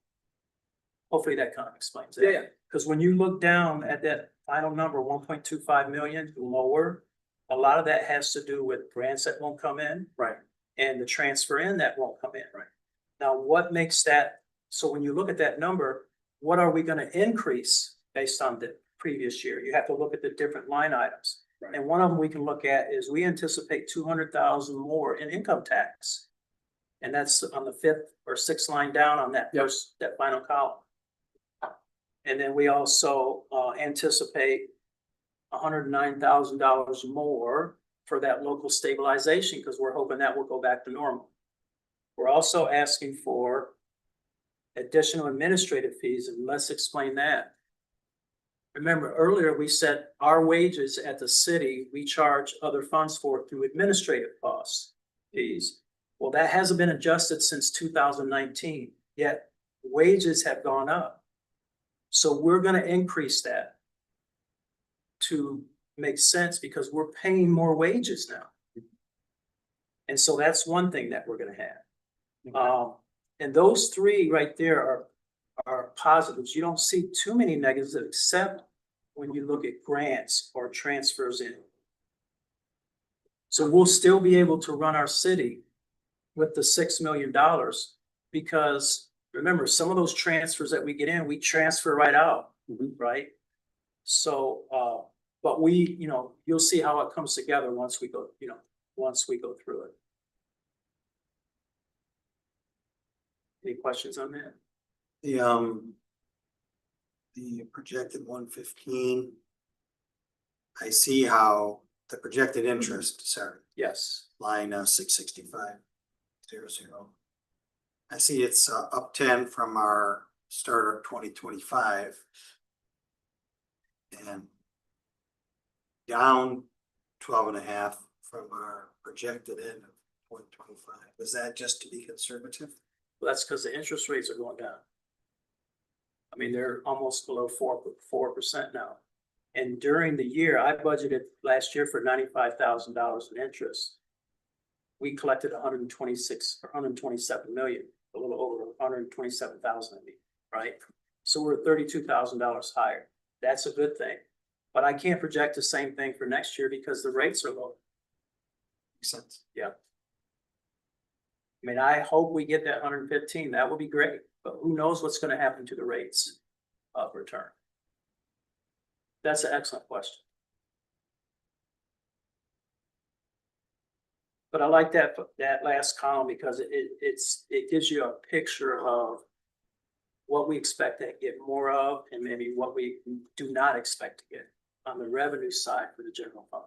hopefully that kind of explains it. Yeah, yeah. Because when you look down at that final number, 1.25 million lower, a lot of that has to do with grants that won't come in. Right. And the transfer in that won't come in. Right. Now, what makes that, so when you look at that number, what are we gonna increase based on the previous year? You have to look at the different line items. Right. And one of them we can look at is we anticipate 200,000 more in income tax. And that's on the 5th or 6th line down on that Yep. that final column. And then we also anticipate $109,000 more for that local stabilization, because we're hoping that will go back to normal. We're also asking for additional administrative fees, and let's explain that. Remember, earlier we said our wages at the city, we charge other funds for through administrative costs, fees. Well, that hasn't been adjusted since 2019, yet wages have gone up. So we're gonna increase that to make sense, because we're paying more wages now. And so that's one thing that we're gonna have. And those three right there are positives. You don't see too many negatives except when you look at grants or transfers in. So we'll still be able to run our city with the $6 million, because remember, some of those transfers that we get in, we transfer right out, right? So, but we, you'll see how it comes together once we go, once we go through it. Any questions on that? The projected 115. I see how the projected interest, sorry, Yes. line 665. 00. I see it's up 10 from our start of 2025. And down 12.5 from our projected end of 2025. Is that just to be conservative? Well, that's because the interest rates are going down. I mean, they're almost below 4% now. And during the year, I budgeted last year for $95,000 in interest. We collected 126 or 127 million, a little over 127,000, right? So we're $32,000 higher. That's a good thing. But I can't project the same thing for next year because the rates are low. Makes sense. Yeah. I mean, I hope we get that 115. That would be great, but who knows what's going to happen to the rates of return? That's an excellent question. But I like that last column because it gives you a picture of what we expect to get more of and maybe what we do not expect to get on the revenue side for the general fund.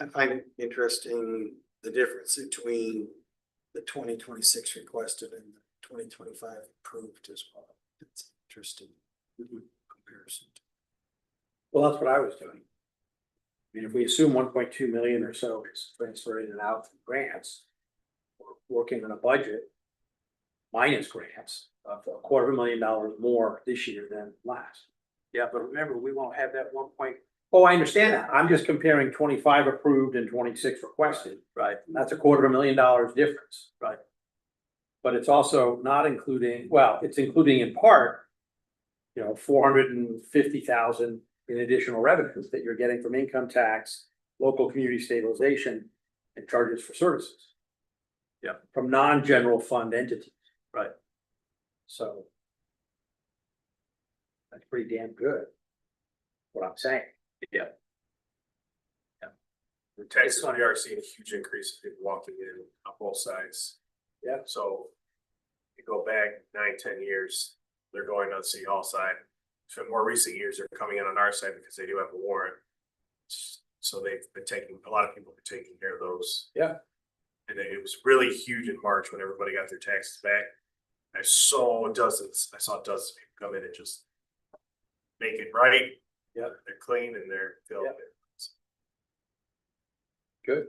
I find it interesting the difference between the the 2026 requested and the 2025 approved as well. It's interesting comparison. Well, that's what I was doing. I mean, if we assume 1.2 million or so is transferred in and out from grants, we're working on a budget minus grants of $250,000 more this year than last. Yeah, but remember, we won't have that 1 point. Oh, I understand that. I'm just comparing 25 approved and 26 requested. Right. That's $250,000 difference. Right. But it's also not including, well, it's including in part, 450,000 in additional revenues that you're getting from income tax, local community stabilization, and charges for services. Yeah, from non-general fund entities. Right. So that's pretty damn good. What I'm saying. Yeah. The taxes, we are seeing a huge increase of people walking in on both sides. Yeah. So you go back 9-10 years, they're going on the city hall side. So in more recent years, they're coming in on our side because they do have a warrant. So they've been a lot of people have been taking care of those. Yeah. And it was really huge in March when everybody got their taxes back. I saw dozens of people come in and just make it right. Yeah. They're clean and they're filled. Yeah. Good.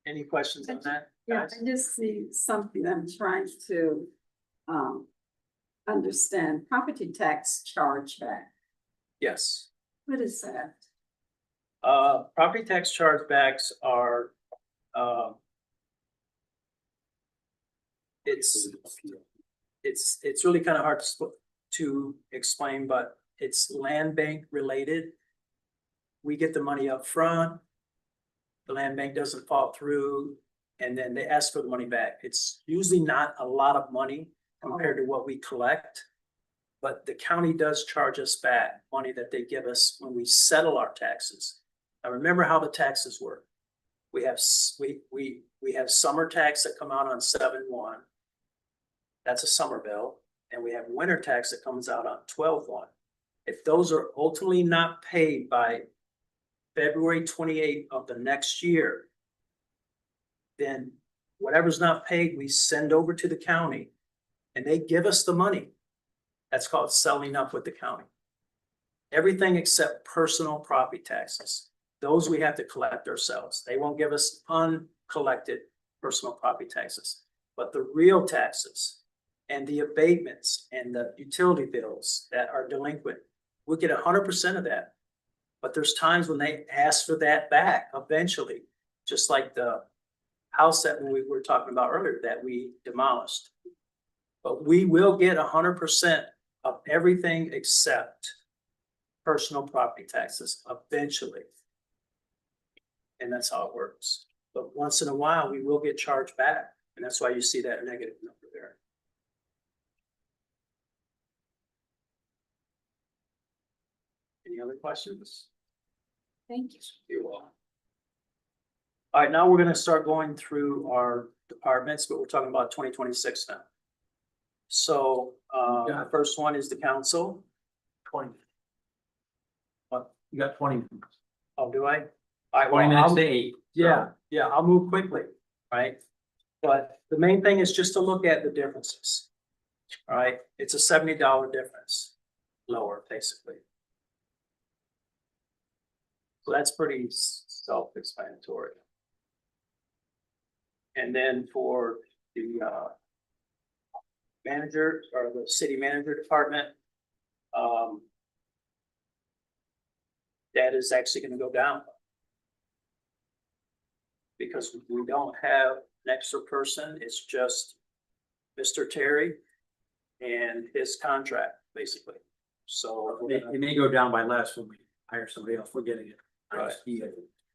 Any questions on that? Yeah, I just see something I'm trying to understand. Property tax chargeback. Yes. What is that? Property tax chargebacks are, it's really kind of hard to explain, but it's land bank related. We get the money up front. The land bank doesn't fall through, and then they ask for the money back. It's usually not a lot of money compared to what we collect. But the county does charge us back money that they give us when we settle our taxes. Now, remember how the taxes work. We have summer tax that come out on 7/1. That's a summer bill. And we have winter tax that comes out on 12/1. If those are ultimately not paid by February 28th of the next year, then whatever's not paid, we send over to the county and they give us the money. That's called selling up with the county. Everything except personal property taxes. Those we have to collect ourselves. They won't give us uncollected personal property taxes. But the real taxes and the abatements and the utility bills that are delinquent, we get 100% of that. But there's times when they ask for that back eventually, just like the house that we were talking about earlier that we demolished. But we will get 100% of everything except personal property taxes eventually. And that's how it works. But once in a while, we will get charged back. And that's why you see that negative number there. Any other questions? Thank you. You're welcome. All right, now we're gonna start going through our departments, but we're talking about 2026 now. So, the first one is the council. 20. What? You got 20. Oh, do I? All right, 20 well, minutes I'll- to 8. Yeah, I'll move quickly, right? But the main thing is just to look at the differences. All right, it's a $70 difference, lower, basically. So that's pretty self-explanatory. And then for the manager or the city manager department, that is actually gonna go down. Because we don't have an extra person, it's just Mr. Terry and his contract, basically. So. we're gonna- It may go down by less when we hire somebody else. We're getting it. Right.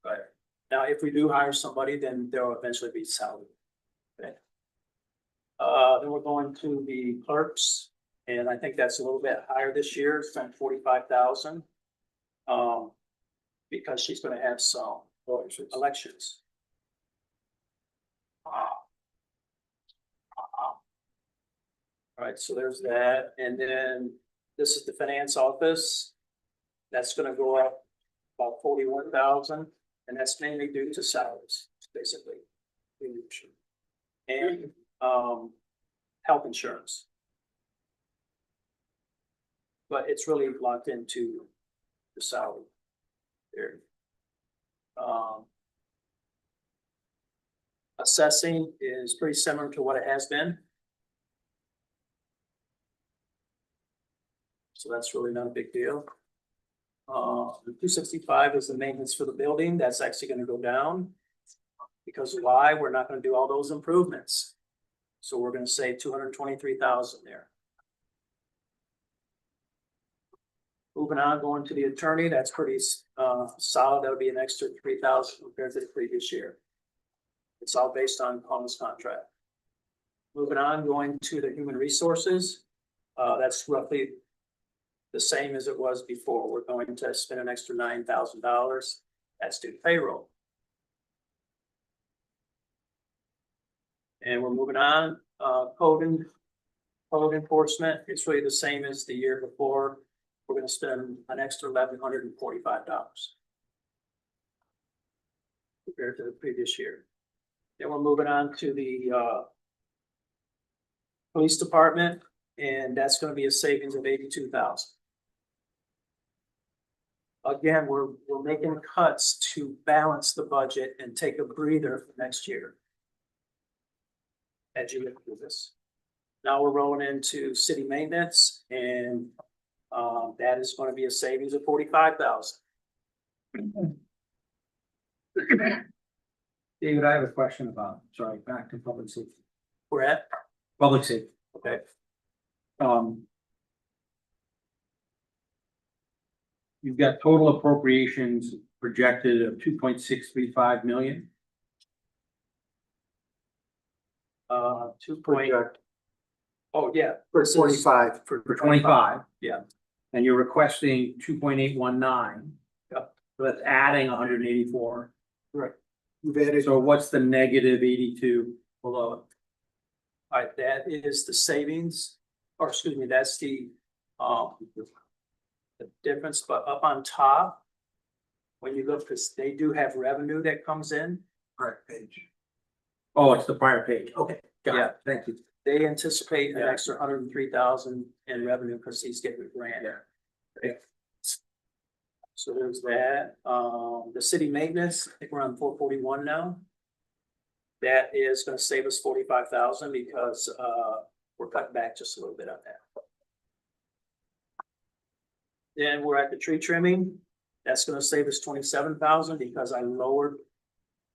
Right. Now, if we do hire somebody, then there'll eventually be salary. Okay. Then we're going to the clerks, and I think that's a little bit higher this year, it's been 45,000. Because she's gonna have some elections. All right, so there's that, and then this is the finance office. That's gonna go up about 41,000, and that's mainly due to salaries, basically. and, health insurance. But it's really locked into the salary there. Assessing is pretty similar to what it has been. So that's really not a big deal. 265 is the maintenance for the building. That's actually gonna go down. Because why? We're not gonna do all those improvements. So we're gonna say 223,000 there. Moving on, going to the attorney, that's pretty solid. That'll be an extra 3,000 compared to the previous year. It's all based on Paul's contract. Moving on, going to the human resources, that's roughly the same as it was before. We're going to spend an extra $9,000. That's due to payroll. And we're moving on, code enforcement, it's really the same as the year before. We're gonna spend an extra $1,145 compared to the previous year. Then we're moving on to the police department, and that's gonna be a savings of 82,000. Again, we're making cuts to balance the budget and take a breather for next year. As you look through this. Now we're rolling into city maintenance, and that is going to be a savings of 45,000. David, I have a question about, sorry, back to public safety. We're at, Public safety. okay, You've got total appropriations projected of 2.635 million. 2 point, oh, yeah. For this is 25. For For 25. Yeah. And you're requesting 2.819. Yep. So that's adding 184. You've added, So what's the negative 82 below it? All right, that is the savings, or excuse me, that's the difference, but up on top, when you look, because they do have revenue that comes in, correct page. Oh, it's the prior page. Okay, got Yeah. it. Thank you. they anticipate an Yeah. extra 103,000 in revenue because he's getting a grant. Okay. So there's that, the city maintenance, I think we're on 441 now. That is gonna save us 45,000 because, we're cutting back just a little bit on that. Then we're at the tree trimming, that's gonna save us 27,000 because I lowered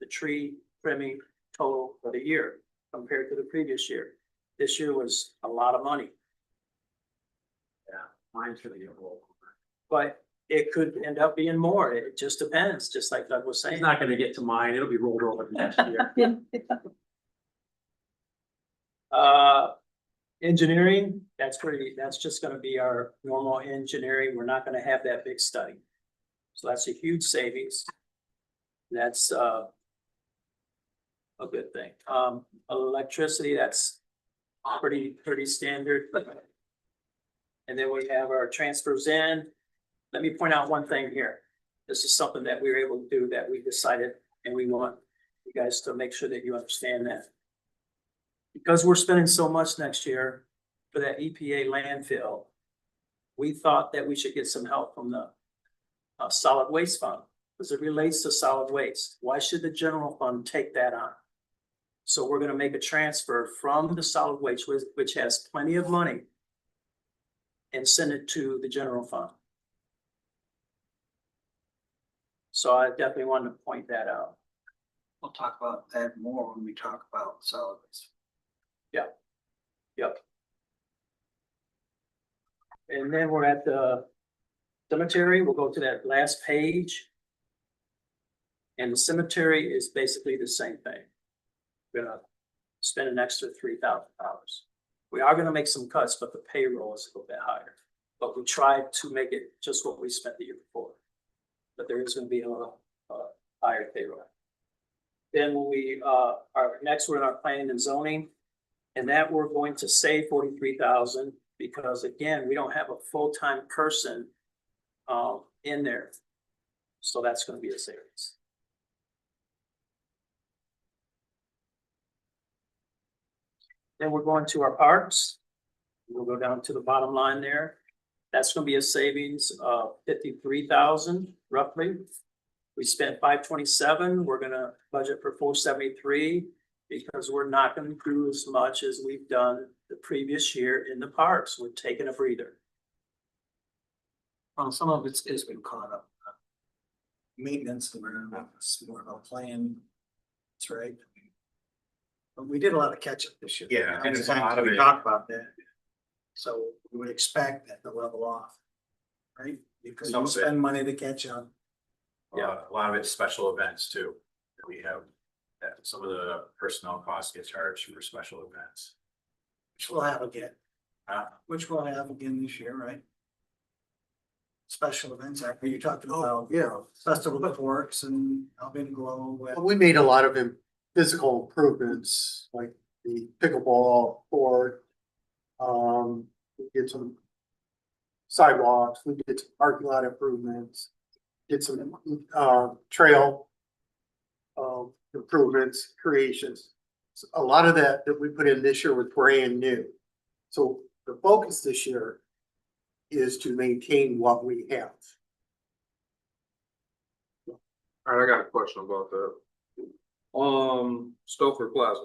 the tree trimming total for the year compared to the previous year. This year was a lot of money, Mine's gonna get rolled. but it could end up being more. It just depends, just like Doug was saying. He's not gonna get to mine. It'll be rolled over next year. Engineering, that's just gonna be our normal engineering. We're not gonna have that big study. So that's a huge savings. That's a good thing. Electricity, that's pretty standard. And then we have our transfers in. Let me point out one thing here. This is something that we were able to do that we decided, and we want you guys to make sure that you understand that. Because we're spending so much next year for that EPA landfill, we thought that we should get some help from the solid waste fund, because it relates to solid waste. Why should the general fund take that on? So we're gonna make a transfer from the solid waste, which has plenty of money, and send it to the general fund. So I definitely wanted to point that out. We'll talk about that more when we talk about solid waste. Yep. And then we're at the cemetery. We'll go to that last page. And the cemetery is basically the same thing. We're gonna spend an extra $3,000. We are gonna make some cuts, but the payroll is a little bit higher. But we tried to make it just what we spent the year before. But there is gonna be a little higher payroll. Then when we are next, we're in our planning and zoning. And that we're going to save 43,000 because again, we don't have a full-time person in there. So that's gonna be a savings. Then we're going to our parks. We'll go down to the bottom line there. That's gonna be a savings of 53,000 roughly. We spent 527, we're gonna budget for 473 because we're not gonna do as much as we've done the previous year in the parks. We're taking a breather. Well, some of it's been caught up. Maintenance, we're gonna have more of a plan. That's right. But we did a lot of catch up this year. Yeah, and it's a lot of We it. talked about that. So we would expect that to level off. Right? Because Some you of it. spend money to catch up. A lot of it's special events too, that we have, that some of the personnel costs get charged for special events. Which we'll have again. Uh, Which we'll have again this year, right? Special events, after you talked Oh, about, yeah. Festival of Forks and Albion Glow. Well, we made a lot of physical improvements, like the pickleball court. We did some sidewalks, we did some parking lot improvements, did some, trail improvements, creations. So a lot of that we put in this year was brand new. So the focus this year is to maintain what we have. All right, I got a question about that. Stouffer Plaza.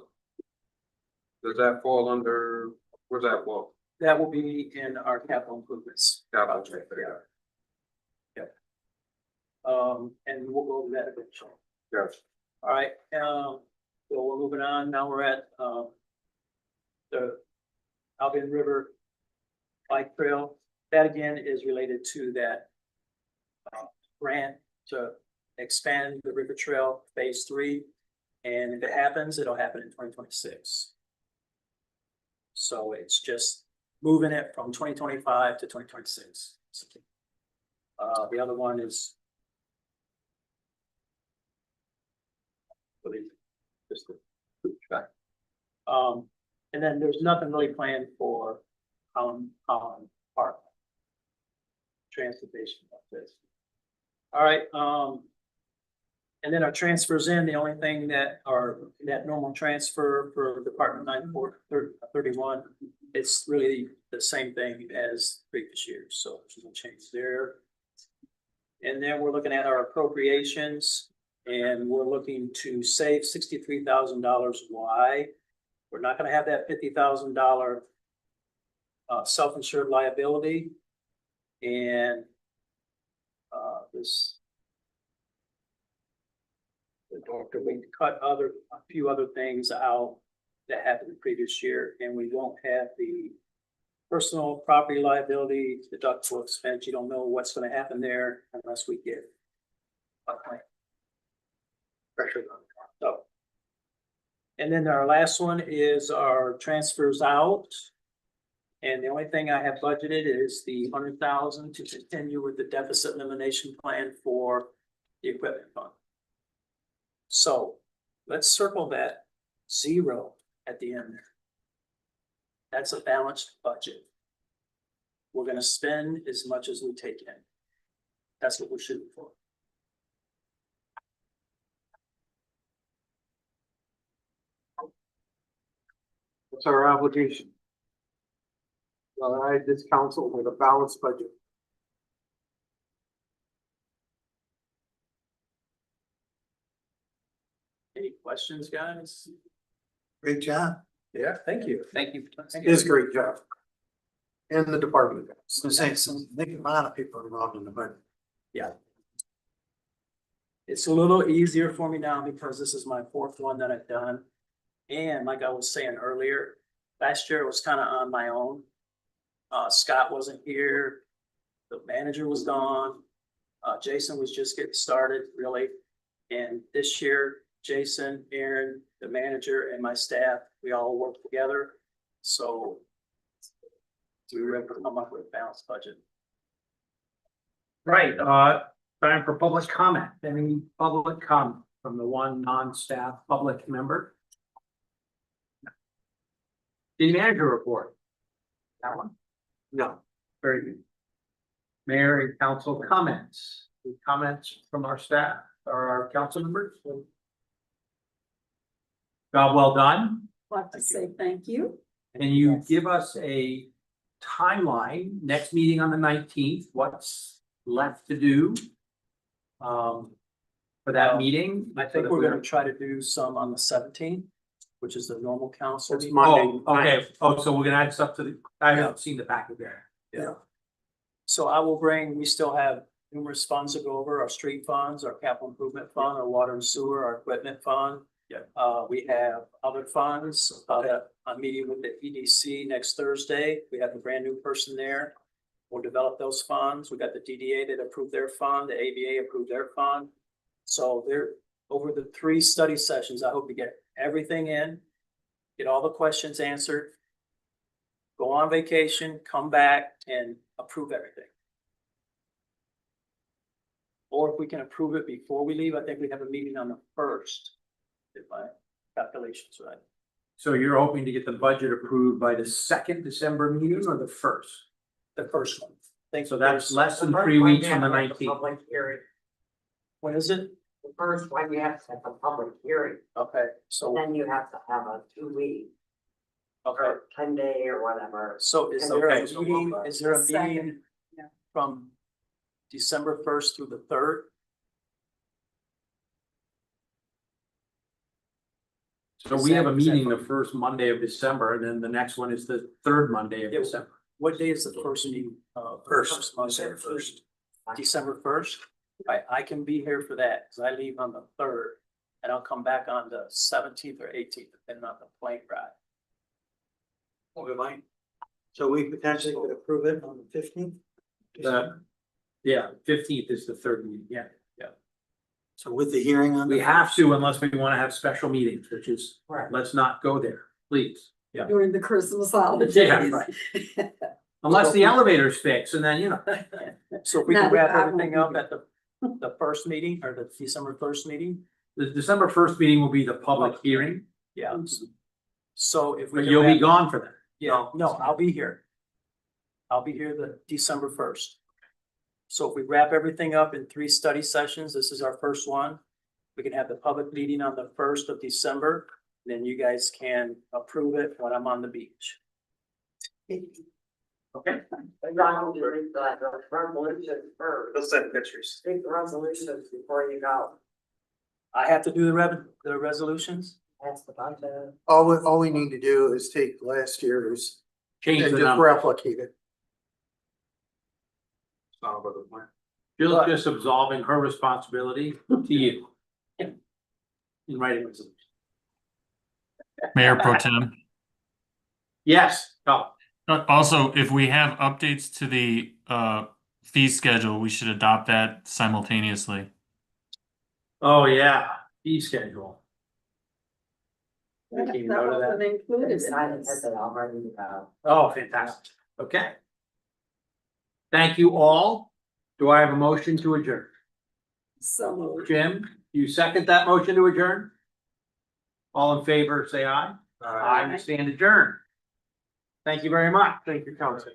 Does that fall under, where's that fall? That will be in our capital improvements. Capital, project, yeah. And we'll go over that eventually. Yes. All right, so we're moving on. Now we're at, the Albion River Bike Trail. That again is related to that grant to expand the river trail phase 3. And if it happens, it'll happen in 2026. So it's just moving it from 2025 to 2026. The other one is just the track. And then there's nothing really planned for Holland Park transportation like this. All right, and then our transfers in, the only thing that are that normal transfer for Department 9431, it's really the same thing as previous years, so there's no change there. And then we're looking at our appropriations, and we're looking to save $63,000. Why? We're not gonna have that $50,000 self-insured liability. And this we cut a few other things out that happened the previous year, and we won't have the personal property liability deductible expense. You don't know what's gonna happen there unless we get a claim. Pressure on it. So. And then our last one is our transfers out. And the only thing I have budgeted is the 100,000 to continue with the deficit elimination plan for the equipment fund. So let's circle that 0 at the end there. That's a balanced budget. We're gonna spend as much as we take in. That's what we're shooting for. What's our obligation? Provide this council with a balanced budget. Any questions, guys? Great job. Yeah, thank you. Thank you. It is a great job. And the department. I was gonna say, I think a lot of people are involved in the budget. It's a little easier for me now because this is my 4th one that I've done. And like I was saying earlier, last year it was kind of on my own. Scott wasn't here. The manager was gone. Jason was just getting started, really. And this year, Jason, Aaron, the manager, and my staff, we all worked together. So we were able to come up with a balanced budget. Right, time for public comment. Any public comment from the one non-staff public member? The manager report. That one? No. Very good. Mayor and council comments. Any comments from our staff or our council members? Job well done. like to say thank you. Can you give us a timeline, next meeting on the 19th, what's left to do? For that meeting? I think we're gonna try to do some on the 17th, which is the normal council. It's meeting. Monday. Oh, okay, so we're gonna add stuff to the, I haven't seen the packet there. So I will bring, we still have numerous funds to go over, our street funds, our capital improvement fund, our water and sewer, our equipment fund. Yeah. We have other funds, that I'm meeting with the EDC next Thursday. We have a brand new person there. We'll develop those funds. We got the DDA that approved their fund, the ABA approved their fund. So they're, over the 3 study sessions, I hope to get everything in, get all the questions answered, go on vacation, come back and approve everything. Or if we can approve it before we leave, I think we have a meeting on the 1st, if my calculations right. So you're hoping to get the budget approved by the 2nd December meeting or the 1st? The first one. Thanks. So that's less than First 3 one, weeks you from the have to have 19th. Public hearing, When is it? the first one, you have to have a public hearing, Okay, so, then you have to have a 2-week okay, or 10-day or whatever. so is And there a okay, so meeting, we'll- is there a Second, meeting yeah. from December 1st through the 3rd? So we have a meeting the first Monday of December, and then the next one is the 3rd Monday of Yeah. December. What day is the first meeting? First Monday, December 1st? I can be here for that, cause I leave on the 3rd. And I'll come back on the 17th or 18th, depending on the plane ride. Okay, Mike. So we potentially could approve it on the 15th? Yeah, 15th is the 3rd meeting, yeah. So with the hearing on. We have to unless we wanna have special meetings, which is, Right. let's not go there, please. Yeah. During the Christmas holidays. Yeah, right. Unless the elevator's fixed and then, you know. So if we can Not- wrap I won't everything be up here. at the first meeting or the December 1st meeting? The December 1st meeting will be the public hearing, Yeah. So if we. but can you'll be wrap- gone for that. Yeah, no, I'll be here. I'll be here the December 1st. So if we wrap everything up in 3 study sessions, this is our first one. We can have the public meeting on the 1st of December, then you guys can approve it when I'm on the beach. Okay. Ronald, you read the resolution first, They'll send pictures. big resolutions before you go, I have to do the resolutions? that's the budget. All we need to do is take last year's Change and the just number. replicate it. Not about the plan. Jill's just absolving her responsibility to you. In writing resolution. Mayor Pro Tem. Yes, oh, Also, if we have updates to the fee schedule, we should adopt that simultaneously. oh yeah, fee schedule. That Making note of that. wasn't included in Decided this. that already about. Oh, fantastic, okay. Thank you all. Do I have a motion to adjourn? So moved. Jim, you second that motion to adjourn? All in favor, say aye. Aye, we stand adjourned. Thank you very much. Thank you, council.